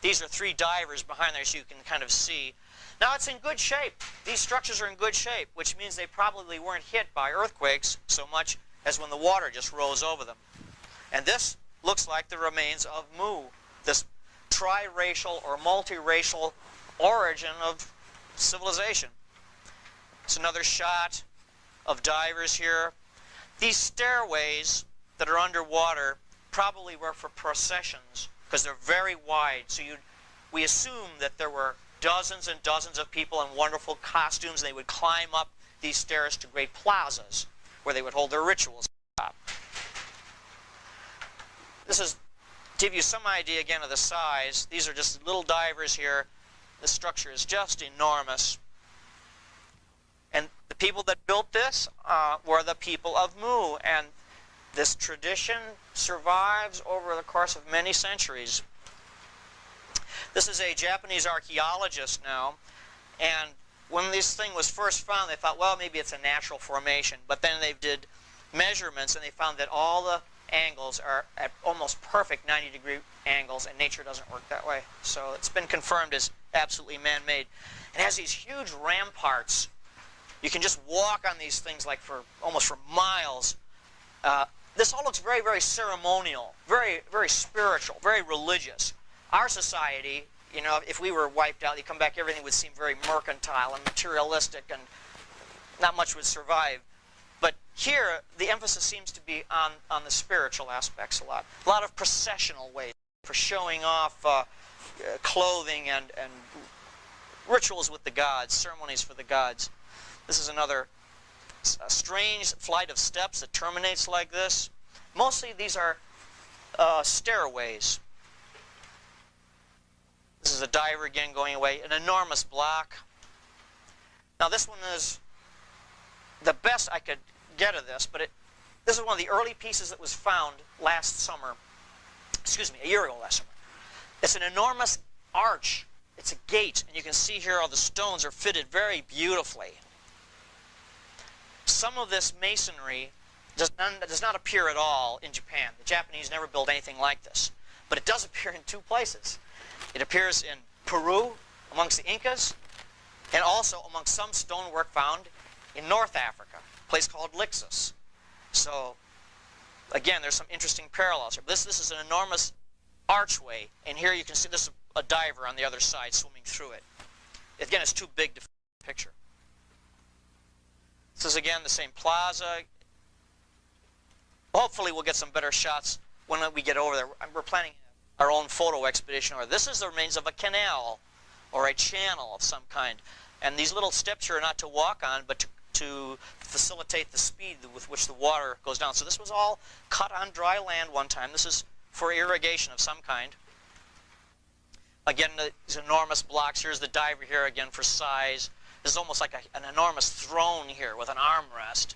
These are 3 divers behind there, so you can kind of see. Now it's in good shape. These structures are in good shape, which means they probably weren't hit by earthquakes so much as when the water just rose over them. And this looks like the remains of Mu, this triracial or multiracial origin of civilization. It's another shot of divers here. These stairways that are underwater probably were for processions because they're very wide. So we assume that there were dozens and dozens of people in wonderful costumes. They would climb up these stairs to great plazas where they would hold their rituals at the top. This is to give you some idea again of the size. These are just little divers here. The structure is just enormous. And the people that built this were the people of Mu. And this tradition survives over the course of many centuries. This is a Japanese archaeologist now. And when this thing was first found, they thought, well, maybe it's a natural formation. But then they did measurements, and they found that all the angles are at almost perfect 90-degree angles, and nature doesn't work that way. So it's been confirmed as absolutely man-made. It has these huge ramparts. You can just walk on these things like almost for miles. This all looks very, very ceremonial, very, very spiritual, very religious. Our society, you know, if we were wiped out, you come back, everything would seem very mercantile and materialistic, and not much would survive. But here, the emphasis seems to be on the spiritual aspects a lot. A lot of processional ways for showing off clothing and rituals with the gods, ceremonies for the gods. This is another strange flight of steps that terminates like this. Mostly these are stairways. This is a diver again going away, an enormous block. Now this one is the best I could get of this, but this is one of the early pieces that was found last summer. Excuse me, a year ago last summer. It's an enormous arch. It's a gate, and you can see here all the stones are fitted very beautifully. Some of this masonry does not appear at all in Japan. The Japanese never built anything like this. But it does appear in two places. It appears in Peru, amongst the Incas, and also amongst some stonework found in North Africa, a place called Lixus. So, again, there's some interesting parallels here. This is an enormous archway, and here you can see this is a diver on the other side swimming through it. Again, it's too big to fit in the picture. This is, again, the same plaza. Hopefully we'll get some better shots when we get over there. We're planning our own photo expedition. This is the remains of a canal or a channel of some kind. And these little steps here are not to walk on, but to facilitate the speed with which the water goes down. So this was all cut on dry land one time. This is for irrigation of some kind. Again, these enormous blocks. Here's the diver here again for size. This is almost like an enormous throne here with an armrest.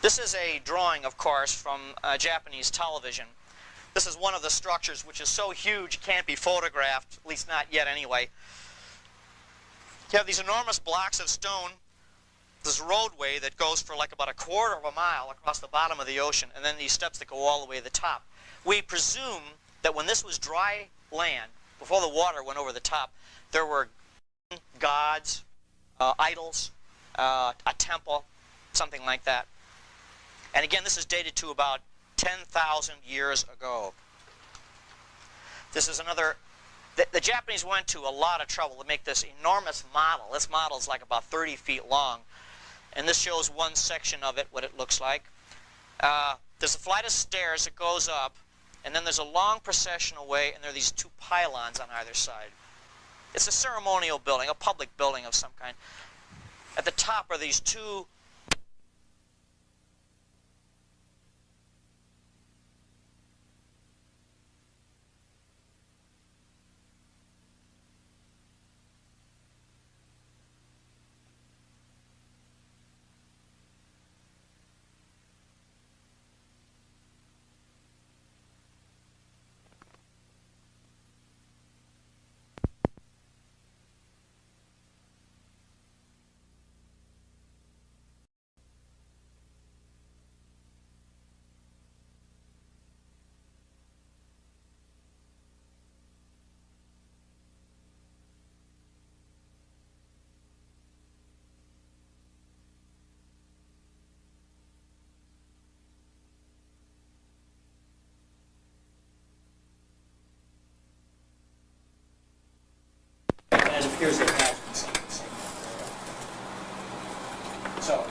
This is a drawing, of course, from Japanese television. This is one of the structures which is so huge it can't be photographed, at least not yet anyway. You have these enormous blocks of stone, this roadway that goes for like about a quarter of a mile across the bottom of the ocean, and then these steps that go all the way to the top. We presume that when this was dry land, before the water went over the top, there were gods, idols, a temple, something like that. And again, this is dated to about 10,000 years ago. This is another. The Japanese went to a lot of trouble to make this enormous model. This model is like about 30 feet long. And this shows one section of it, what it looks like. There's a flight of stairs that goes up, and then there's a long processional way, and there are these two pylons on either side. It's a ceremonial building, a public building of some kind. At the top are these two as appears to have been seen. So,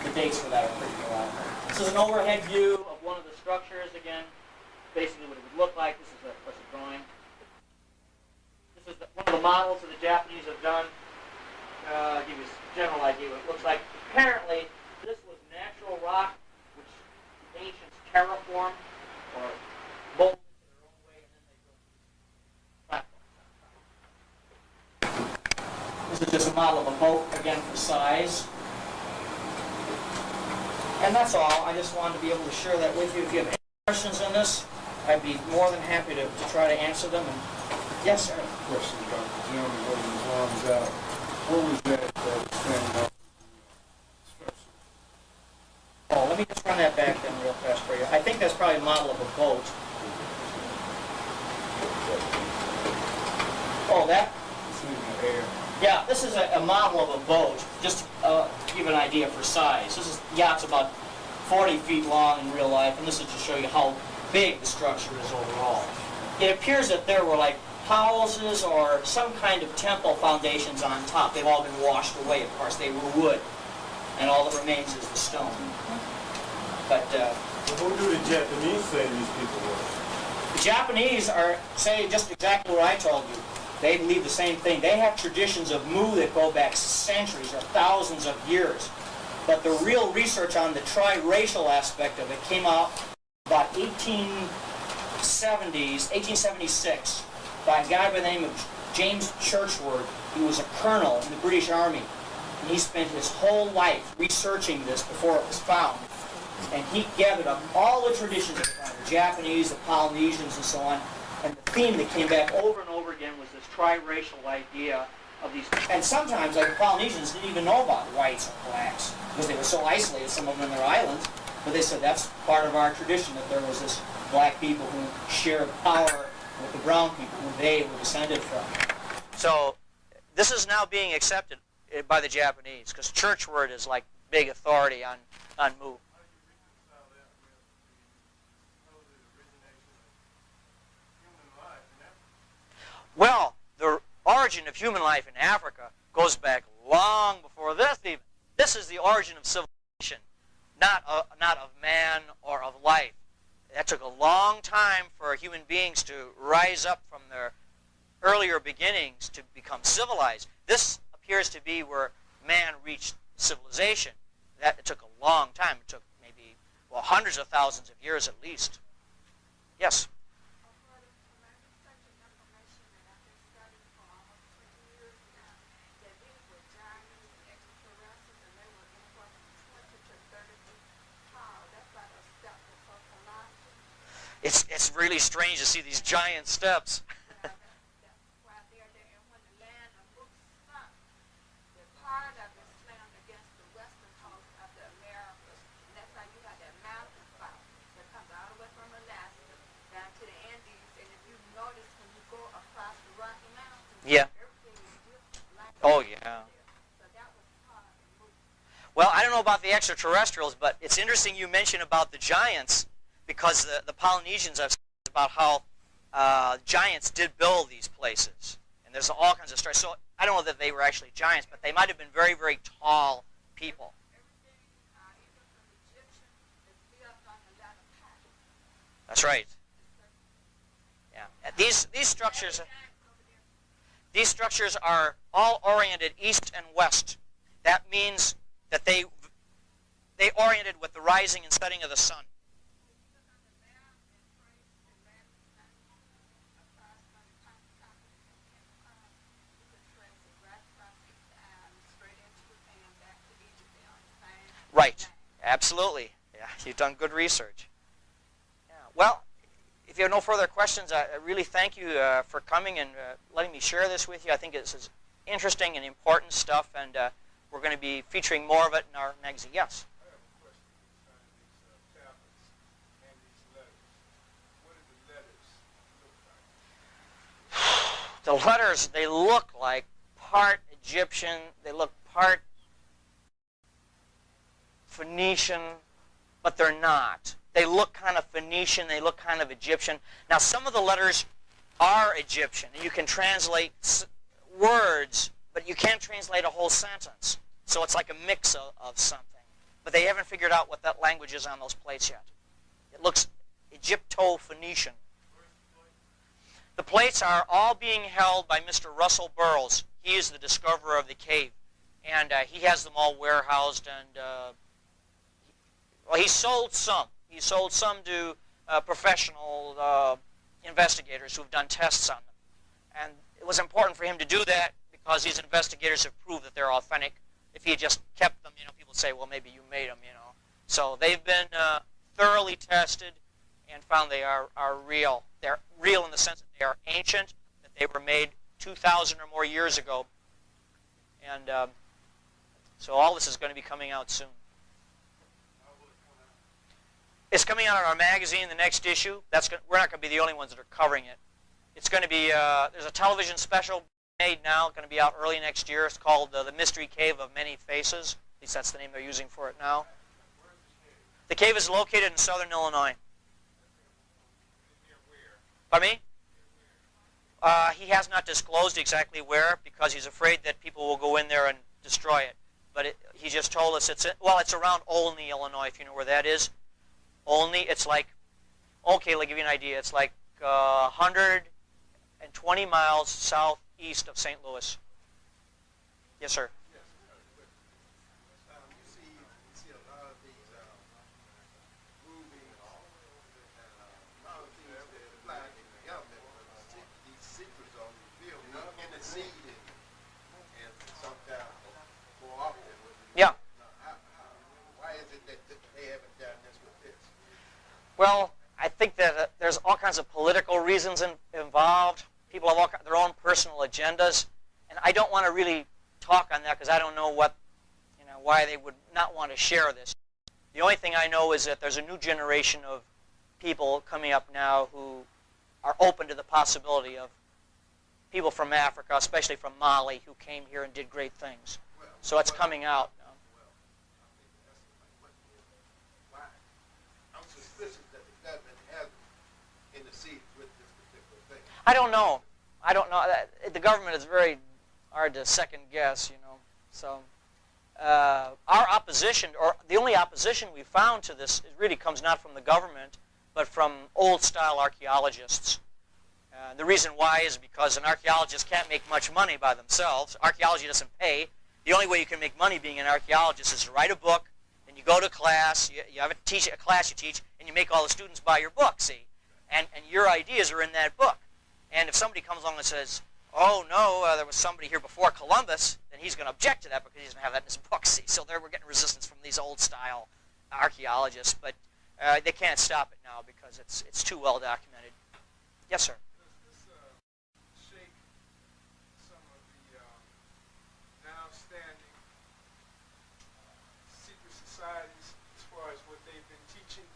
the dates for that are pretty good out there. This is an overhead view of one of the structures, again, basically what it would look like. This is, of course, a drawing. This is one of the models that the Japanese have done. I'll give you a general idea what it looks like. Apparently, this was natural rock, which the ancients terraformed or molded their own way, and then they built platforms. This is just a model of a boat, again, for size. And that's all. I just wanted to be able to share that with you. If you have any questions on this, I'd be more than happy to try to answer them. And yes, sir. Question about the gentleman holding his arms out. What was that standing up? Oh, let me just run that back then real fast for you. I think that's probably a model of a boat. Oh, that? It's in the air. Yeah, this is a model of a boat, just to give an idea for size. This yacht's about 40 feet long in real life, and this is to show you how big the structure is overall. It appears that there were like houses or some kind of temple foundations on top. They've all been washed away, of course. They were wood, and all that remains is the stone. But Who do the Japanese say these people were? the Japanese say just exactly what I told you. They believe the same thing. They have traditions of mu that go back centuries or thousands of years. But the real research on the triracial aspect of it came out about 1876 by a guy by the name of James Churchward. He was a colonel in the British Army. And he spent his whole life researching this before it was found. And he gathered up all the traditions of the Japanese, the Polynesians, and so on. And the theme that came back over and over again was this triracial idea of these. And sometimes, like the Polynesians, didn't even know about whites or blacks because they were so isolated, some of them in their islands. But they said that's part of our tradition, that there was this black people who shared power with the brown people who they were descended from. So this is now being accepted by the Japanese because Churchward is like big authority on mu. Well, the origin of human life in Africa goes back long before this even. This is the origin of civilization, not of man or of life. That took a long time for human beings to rise up from their earlier beginnings to become civilized. This appears to be where man reached civilization. It took a long time. It took maybe, well, hundreds of thousands of years at least. Yes? It's really strange to see these giant steps. Yeah. Oh, yeah. Well, I don't know about the extraterrestrials, but it's interesting you mention about the giants, because the Polynesians have said about how giants did build these places. And there's all kinds of stories. So I don't know that they were actually giants, but they might have been very, very tall people. That's right. Yeah. These structures are all oriented east and west. That means that they oriented with the rising and setting of the sun. Right. Absolutely. Yeah, you've done good research. Yeah. Well, if you have no further questions, I really thank you for coming and letting me share this with you. I think this is interesting and important stuff, and we're going to be featuring more of it in our magazine. Yes? I have a question concerning these tablets and these letters. What do the letters look like? The letters, they look like part Egyptian, they look part Phoenician, but they're not. They look kind of Phoenician, they look kind of Egyptian. Now, some of the letters are Egyptian, and you can translate words, but you can't translate a whole sentence. So it's like a mix of something. But they haven't figured out what that language is on those plates yet. It looks Egypto-Phoenician. The plates are all being held by Mr. Russell Burroughs. He is the discoverer of the cave. And he has them all warehoused, and well, he sold some. He sold some to professional investigators who've done tests on them. And it was important for him to do that because these investigators have proved that they're authentic. If he had just kept them, people say, well, maybe you made them, So they've been thoroughly tested and found they are real. They're real in the sense that they are ancient, that they were made 2,000 or more years ago. And so all this is going to be coming out soon. It's coming out in our magazine, the next issue. We're not going to be the only ones that are covering it. It's going to be, there's a television special made now, going to be out early next year. It's called The Mystery Cave of Many Faces. At least that's the name they're using for it now. The cave is located in southern Illinois. Pardon me? He has not disclosed exactly where because he's afraid that people will go in there and destroy it. But he just told us it's around Olney, Illinois, if you know where that is. Olney, it's like, okay, I'll give you an idea. It's like 120 miles southeast of St. Louis. Yes, sir. You see a lot of these movies a lot of things that apply to the government, but these secrets are revealed in the seed and sometimes more often. Yeah. Why is it that they haven't done this with this? Well, I think that there's all kinds of political reasons involved. People have their own personal agendas, and I don't want to really talk on that because I don't know why they would not want to share this. The only thing I know is that there's a new generation of people coming up now who are open to the possibility of people from Africa, especially from Mali, who came here and did great things. So it's coming out now. I'm suspicious that the government has in the seeds with this particular thing. I don't know. The government is very hard to second guess, So our opposition, or the only opposition we found to this, it really comes not from the government, but from old-style archaeologists. The reason why is because an archaeologist can't make much money by themselves. Archaeology doesn't pay. The only way you can make money being an archaeologist is to write a book, and you go to class, you have a class you teach, and you make all the students buy your book, see? And your ideas are in that book. And if somebody comes along and says, oh, no, there was somebody here before Columbus, then he's going to object to that because he doesn't have that in his book, see? So there we're getting resistance from these old-style archaeologists, but they can't stop it now because it's too well documented. Yes, sir? Does this shake some of the now standing secret societies as far as what they've been teaching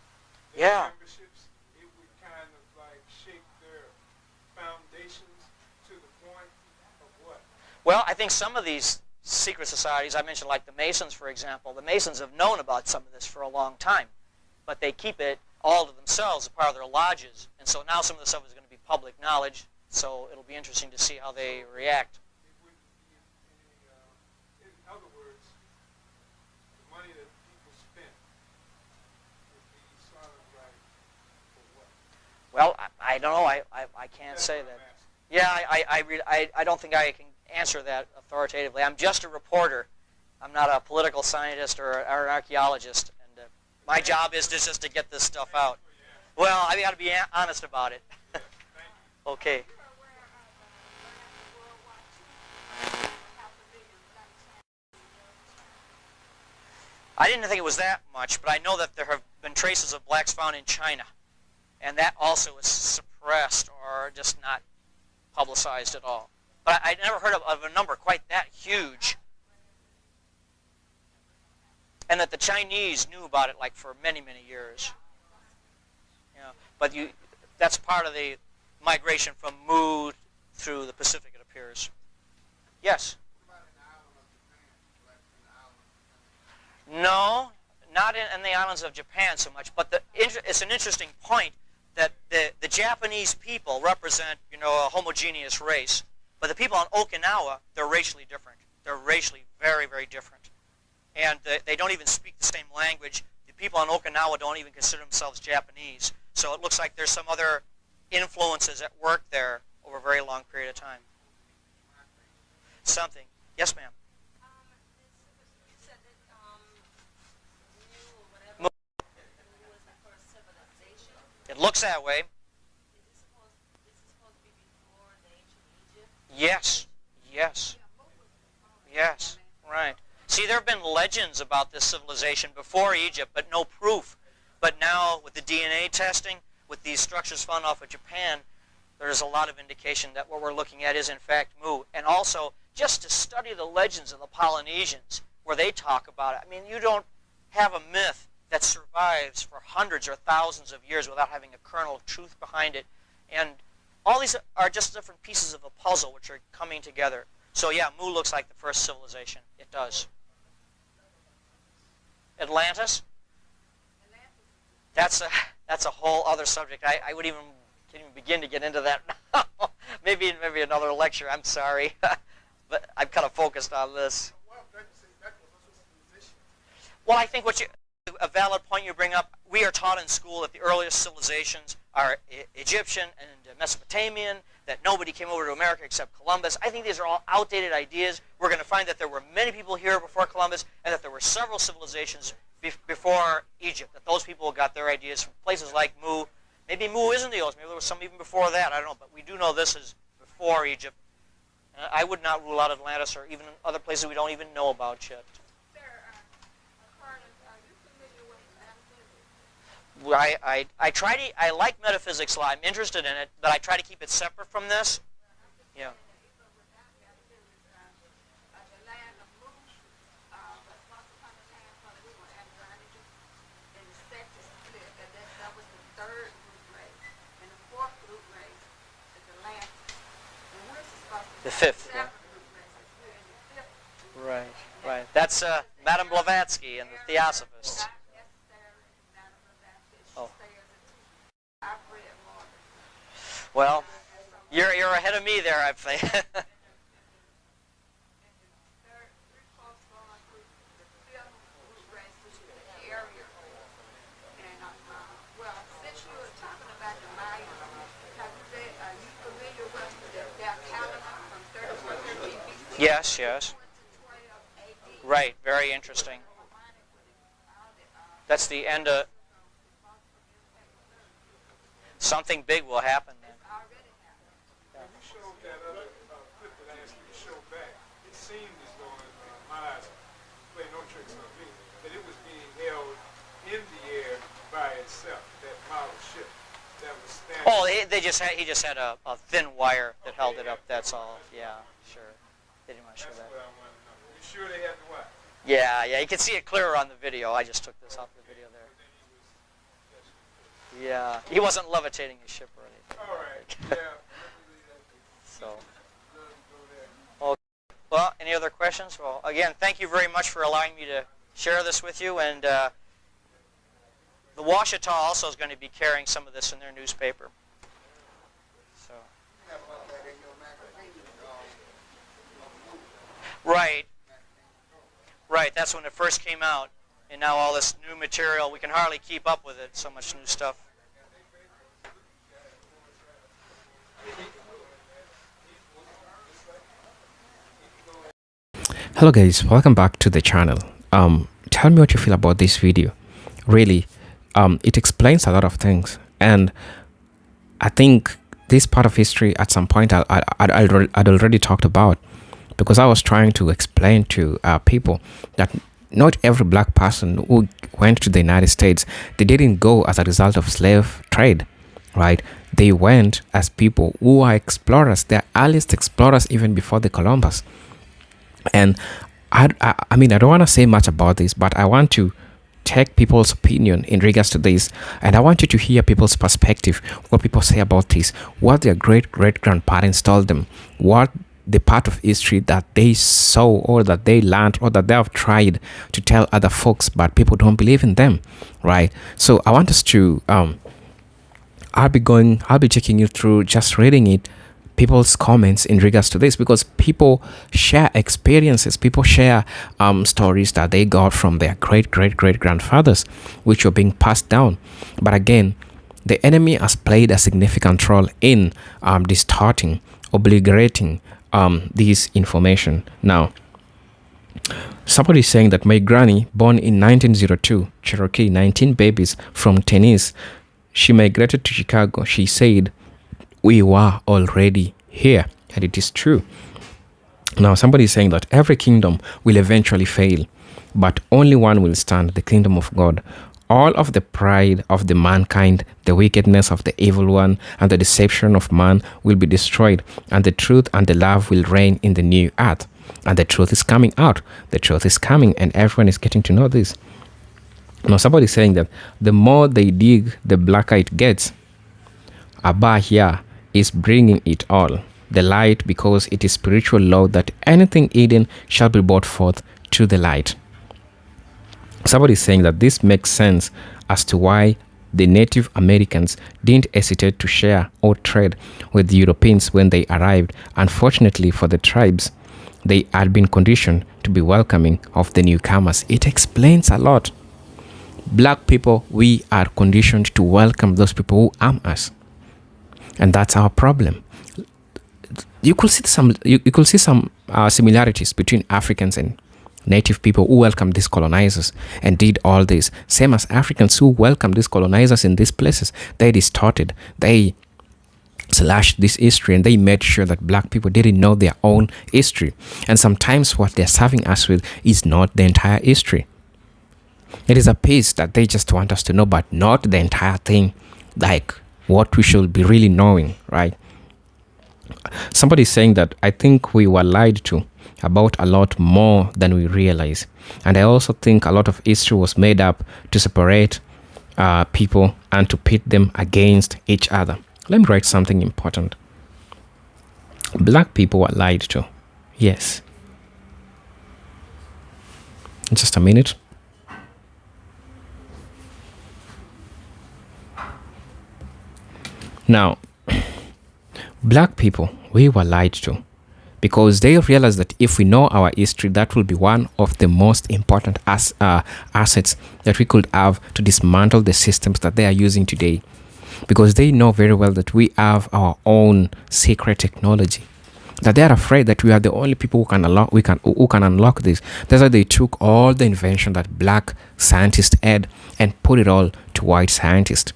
their Yeah. memberships? It would kind of like shake their foundations to the point of what? Well, I think some of these secret societies, I mentioned like the Masons, for example, the Masons have known about some of this for a long time, but they keep it all to themselves, a part of their lodges. And so now some of the stuff is going to be public knowledge, so it'll be interesting to see how they react. It wouldn't be any, in other words, the money that people spend would be sort of like, for what? Well, I don't know. I can't That's say what that. I'm asking. Yeah, I don't think I can answer that authoritatively. I'm just a reporter. I'm not a political scientist or an archaeologist. And my job is just to get this stuff out. Well, I got to be honest about it. Okay. I didn't think it was that much, but I know that there have been traces of blacks found in China. And that also is suppressed or just not publicized at all. But I never heard of a number quite that huge. And that the Chinese knew about it like for many, many years. But that's part of the migration from Mu through the Pacific, it appears. Yes? No, not in the islands of Japan so much. But it's an interesting point that the Japanese people represent, a homogeneous race. But the people on Okinawa, they're racially different. They're racially very, very different. And they don't even speak the same language. The people on Okinawa don't even consider themselves Japanese. So it looks like there's some other influences at work there over a very long period of time. Something. Yes, ma'am. It looks that way. Yes. Yes. Yes. Right. See, there have been legends about this civilization before Egypt, but no proof. But now, with the DNA testing, with these structures found off of Japan, there's a lot of indication that what we're looking at is, in fact, Mu. And also, just to study the legends of the Polynesians, where they talk about it. I mean, you don't have a myth that survives for hundreds or thousands of years without having a kernel of truth behind it. And all these are just different pieces of a puzzle which are coming together. So yeah, Mu looks like the first civilization. It does. Atlantis? That's a whole other subject. I can't even begin to get into that now. maybe another lecture. I'm sorry, but I'm kind of focused on this. Well, I think a valid point you bring up. We are taught in school that the earliest civilizations are Egyptian and Mesopotamian, that nobody came over to America except Columbus. I think these are all outdated ideas. We're going to find that there were many people here before Columbus and that there were several civilizations before Egypt, that those people got their ideas from places like Mu. Maybe Mu isn't the oldest. Maybe there was some even before that. I don't know. But we do know this is before Egypt. I would not rule out Atlantis or even other places we don't even know about yet. I like metaphysics a lot. I'm interested in it, but I try to keep it separate from this. Yeah. The fifth. Yeah. Right, right. That's Madame Blavatsky and the Theosophists. Oh. Well, you're ahead of me there, I think. Yes, yes. Right, very interesting. That's the end of... Something big will happen then. When you showed that other clip that I asked you to show back, it seemed as though, in my eyes, play no tricks on me, that it was being held in the air by itself, that model ship that was standing. Oh, he just had a thin wire that held it up, that's all. Yeah, sure. They didn't want to show that. That's what I want to know. You sure they had the wire? Yeah, you can see it clearer on the video. I just took this off the video there. Yeah, he wasn't levitating his ship or anything. All right, yeah. So, okay. Well, any other questions? Well, again, thank you very much for allowing me to share this with you. And the Washita also is going to be carrying some of this in their newspaper. So. Right. Right, that's when it first came out. And now all this new material, we can hardly keep up with it, so much new stuff. Hello guys, welcome back to the channel. Tell me what you feel about this video. Really, it explains a lot of things, and I think this part of history at some point I'd already talked about, because I was trying to explain to people that not every black person who went to the United States, they didn't go as a result of slave trade, right? They went as people who are explorers. They're earliest explorers even before the Columbus. And I mean, I don't want to say much about this, but I want to take people's opinion in regards to this, and I want you to hear people's perspective, what people say about this, what their great-great-grandparents told them, what the part of history that they saw or that they learned or that they have tried to tell other folks, but people don't believe in them, right? So I want us to I'll be checking you through, just reading it, people's comments in regards to this, because people share experiences, people share stories that they got from their great-great-great-grandfathers, which are being passed down. But again, the enemy has played a significant role in distorting, obliterating this information. Now, somebody is saying that my granny, born in 1902, Cherokee, 19 babies from Tennessee, she migrated to Chicago. She said, we were already here. And it is true. Now, somebody is saying that every kingdom will eventually fail, but only one will stand, the kingdom of God. All of the pride of the mankind, the wickedness of the evil one, and the deception of man will be destroyed, and the truth and the love will reign in the new earth. And the truth is coming out. The truth is coming, and everyone is getting to know this. Now, somebody is saying that the more they dig, the blacker it gets. Abba here is bringing it all. The light, because it is spiritual law that anything hidden shall be brought forth to the light. Somebody is saying that this makes sense as to why the Native Americans didn't hesitate to share or trade with the Europeans when they arrived. Unfortunately for the tribes, they had been conditioned to be welcoming of the newcomers. It explains a lot. Black people, we are conditioned to welcome those people who harm us. And that's our problem. You could see some similarities between Africans and native people who welcomed these colonizers and did all this. Same as Africans who welcomed these colonizers in these places. They distorted, they slashed this history, and they made sure that black people didn't know their own history. And sometimes what they're serving us with is not the entire history. It is a piece that they just want us to know, but not the entire thing, like what we should be really knowing, right? Somebody is saying that I think we were lied to about a lot more than we realize. And I also think a lot of history was made up to separate people and to pit them against each other. Let me write something important. Black people were lied to. Yes. Just a minute. Now, black people, we were lied to because they realized that if we know our history, that will be one of the most important assets that we could have to dismantle the systems that they are using today. Because they know very well that we have our own secret technology, that they are afraid that we are the only people who can unlock this. That's why they took all the invention that black scientists had and put it all to white scientists.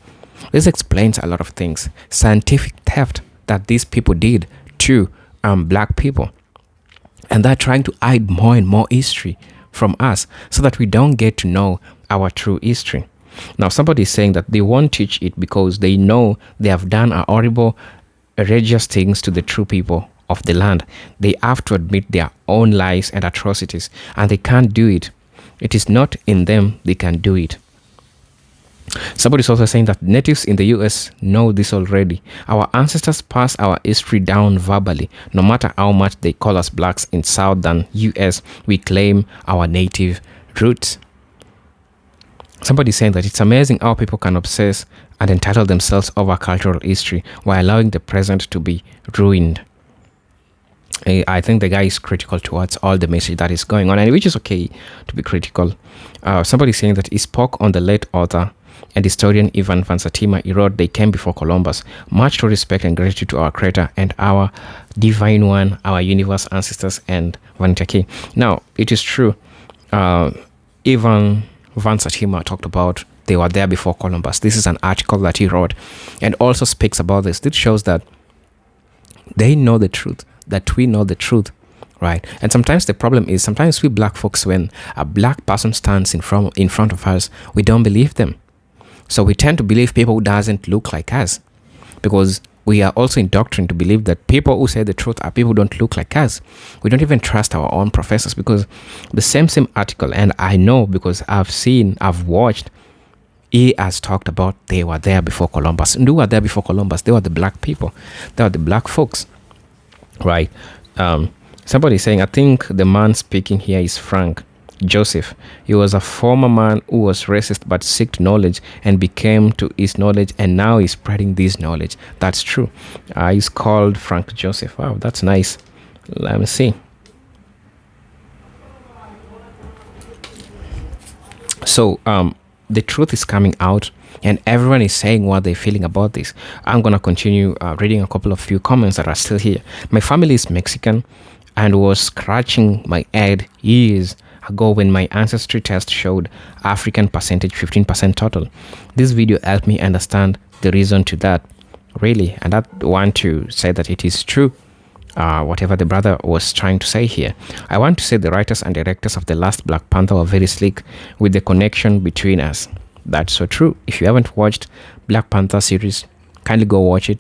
This explains a lot of things. Scientific theft that these people did to black people. And they're trying to hide more and more history from us so that we don't get to know our true history. Now, somebody is saying that they won't teach it because they know they have done a horrible, outrageous things to the true people of the land. They have to admit their own lies and atrocities, and they can't do it. It is not in them they can do it. Somebody is also saying that natives in the US know this already. Our ancestors pass our history down verbally. No matter how much they call us blacks in southern US, we claim our native roots. Somebody is saying that it's amazing how people can obsess and entitle themselves over cultural history while allowing the present to be ruined. I think the guy is critical towards all the message that is going on, and which is okay to be critical. Somebody is saying that he spoke on the late author and historian Ivan Van Satima. He wrote, "They came before Columbus. Much to respect and gratitude to our Creator and our Divine One, our universe ancestors and Vanitaki." Now, it is true. Ivan Van Satima talked about they were there before Columbus. This is an article that he wrote and also speaks about this. This shows that they know the truth, that we know the truth, right? And sometimes the problem is, sometimes we black folks, when a black person stands in front of us, we don't believe them. So we tend to believe people who doesn't look like us, because we are also indoctrinated to believe that people who say the truth are people who don't look like us. We don't even trust our own professors, because the same article, and I know because I've watched, he has talked about they were there before Columbus. And who were there before Columbus? They were the black people. They were the black folks, right? Somebody is saying, I think the man speaking here is Frank Joseph. He was a former man who was racist but sought knowledge and became to his knowledge, and now he's spreading this knowledge. That's true. He's called Frank Joseph. Wow, that's nice. Let me see. So the truth is coming out, and everyone is saying what they're feeling about this. I'm gonna continue reading a couple of few comments that are still here. My family is Mexican and was scratching my head years ago when my ancestry test showed African percentage 15% total. This video helped me understand the reason to that, really, and I want to say that it is true. Whatever the brother was trying to say here. I want to say the writers and directors of the last Black Panther were very slick with the connection between us. That's so true. If you haven't watched Black Panther series, kindly go watch it.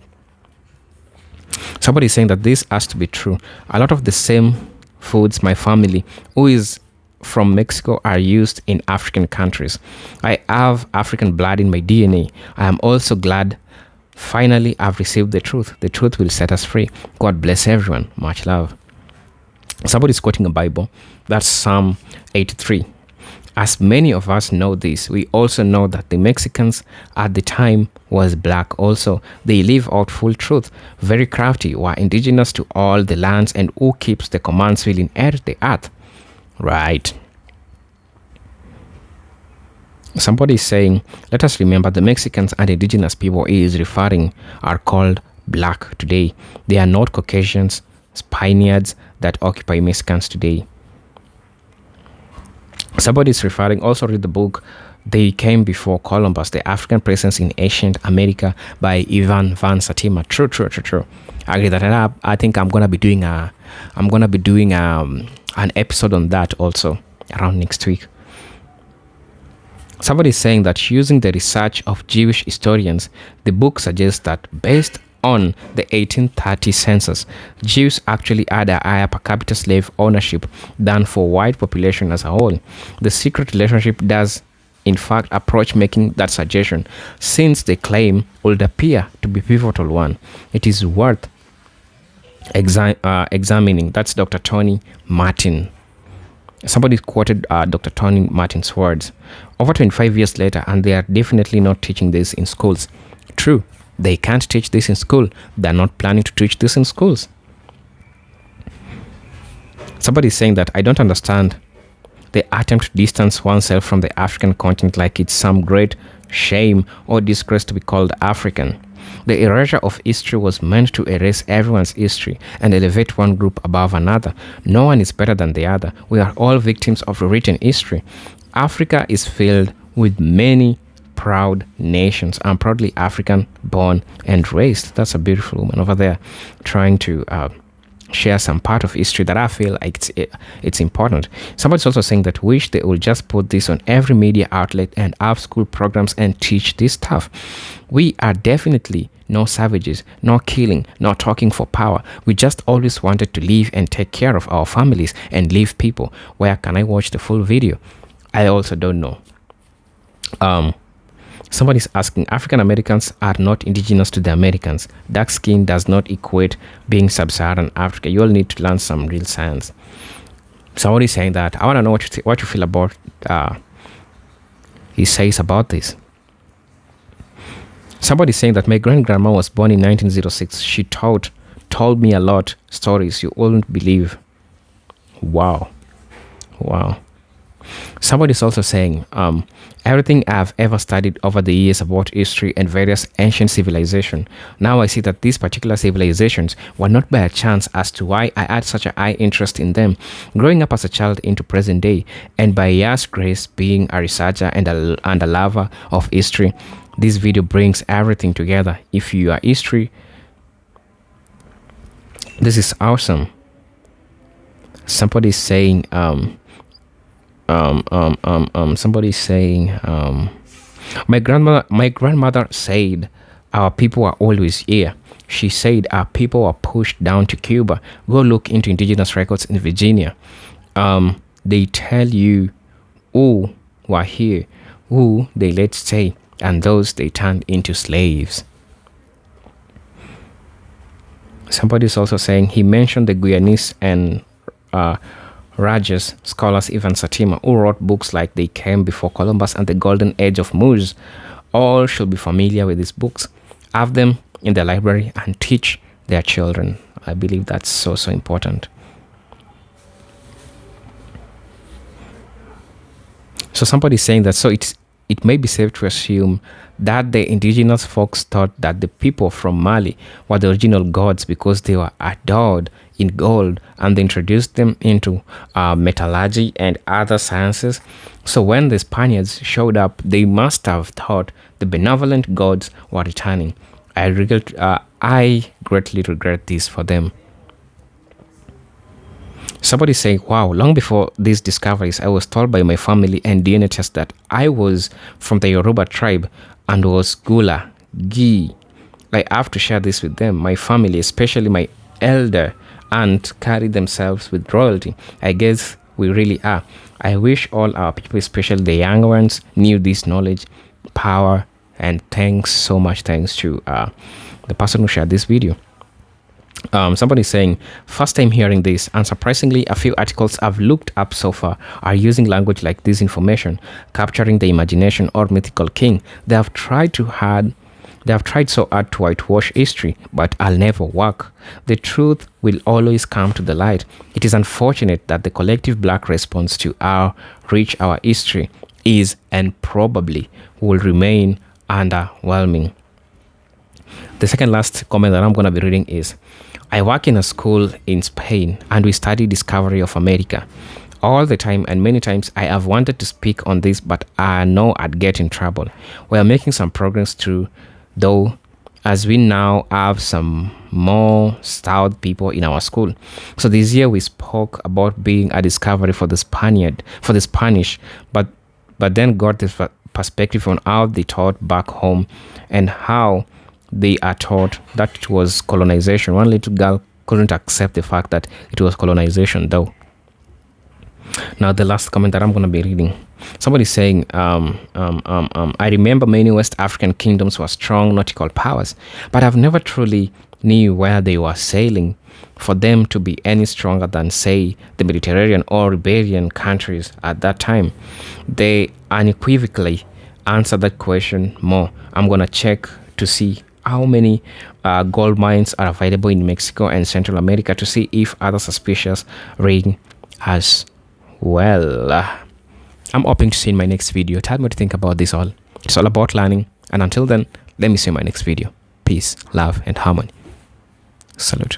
Somebody is saying that this has to be true. A lot of the same foods my family, who is from Mexico, are used in African countries. I have African blood in my DNA. I am also glad finally I've received the truth. The truth will set us free. God bless everyone. Much love. Somebody's quoting a Bible. That's Psalm 83. As many of us know this, we also know that the Mexicans at the time was black also. They live out full truth. Very crafty, were indigenous to all the lands, and who keeps the commands will inherit the earth. Right. Somebody is saying, let us remember the Mexicans and indigenous people he is referring are called black today. They are not Caucasians, Spaniards that occupy Mexicans today. Somebody is referring, also read the book, They Came Before Columbus, The African Presence in Ancient America by Ivan Van Satima. True. I agree that I think I'm gonna be doing an episode on that also around next week. Somebody is saying that using the research of Jewish historians, the book suggests that based on the 1830 census, Jews actually had a higher per capita slave ownership than for white population as a whole. The secret relationship does in fact approach making that suggestion, since the claim would appear to be pivotal one. It is worth examining. That's Dr. Tony Martin. Somebody quoted Dr. Tony Martin's words. Over 25 years later, and they are definitely not teaching this in schools. True, they can't teach this in school. They're not planning to teach this in schools. Somebody is saying that I don't understand the attempt to distance oneself from the African continent like it's some great shame or disgrace to be called African. The erasure of history was meant to erase everyone's history and elevate one group above another. No one is better than the other. We are all victims of rewritten history. Africa is filled with many proud nations. I'm proudly African, born and raised. That's a beautiful woman over there trying to share some part of history that I feel like it's important. Somebody's also saying that wish they will just put this on every media outlet and have school programs and teach this stuff. We are definitely no savages, no killing, no talking for power. We just always wanted to live and take care of our families and leave people. Where can I watch the full video? I also don't know. Somebody's asking, African Americans are not indigenous to the Americans. Dark skin does not equate being sub-Saharan Africa. You all need to learn some real science. Somebody's saying that. I want to know what you feel about he says about this. Somebody's saying that my great-grandma was born in 1906. She told me a lot stories you wouldn't believe. Wow. Somebody's also saying, everything I've ever studied over the years about history and various ancient civilizations, now I see that these particular civilizations were not by a chance as to why I had such a high interest in them. Growing up as a child into present day, and by Yah's grace being a researcher and a lover of history, this video brings everything together. If you are history, this is awesome. Somebody's saying, somebody's saying, my grandmother said our people are always here. She said our people are pushed down to Cuba. Go look into indigenous records in Virginia. They tell you who were here, who they let stay, and those they turned into slaves. Somebody's also saying he mentioned the Guyanese and Rajas scholars Ivan Satima, who wrote books like They Came Before Columbus and The Golden Age of Moors. All should be familiar with these books. Have them in their library and teach their children. I believe that's so important. So somebody's saying that, so it's it may be safe to assume that the indigenous folks thought that the people from Mali were the original gods because they were adored in gold, and they introduced them into metallurgy and other sciences. So when the Spaniards showed up, they must have thought the benevolent gods were returning. I greatly regret this for them. Somebody saying, wow, long before these discoveries, I was told by my family and DNA test that I was from the Yoruba tribe and was Gula, Gi. I have to share this with them. My family, especially my elder aunt, carry themselves with royalty. I guess we really are. I wish all our people, especially the young ones, knew this knowledge, power, and thanks so much. Thanks to the person who shared this video. Somebody saying, first time hearing this, and surprisingly, a few articles I've looked up so far are using language like this information, capturing the imagination or mythical king. They have tried so hard to whitewash history, but I'll never work. The truth will always come to the light. It is unfortunate that the collective black response to how rich our history is and probably will remain underwhelming. The second last comment that I'm going to be reading is, I work in a school in Spain and we study discovery of America. All the time and many times I have wanted to speak on this, but I know I'd get in trouble. We are making some progress through, though, as we now have some more stout people in our school. So this year we spoke about being a discovery for the Spanish, but then got this perspective on how they taught back home and how they are taught that it was colonization. One little girl couldn't accept the fact that it was colonization, though. Now, the last comment that I'm going to be reading. Somebody saying, I remember many West African kingdoms were strong nautical powers, but I've never truly knew where they were sailing for them to be any stronger than, say, the Mediterranean or Iberian countries at that time. They unequivocally answer that question more. I'm going to check to see how many gold mines are available in Mexico and Central America to see if other suspicious ring as well. I'm hoping to see in my next video. Tell me what you think about this all. It's all about learning. And until then, let me see you in my next video. Peace, love, and harmony. Salute.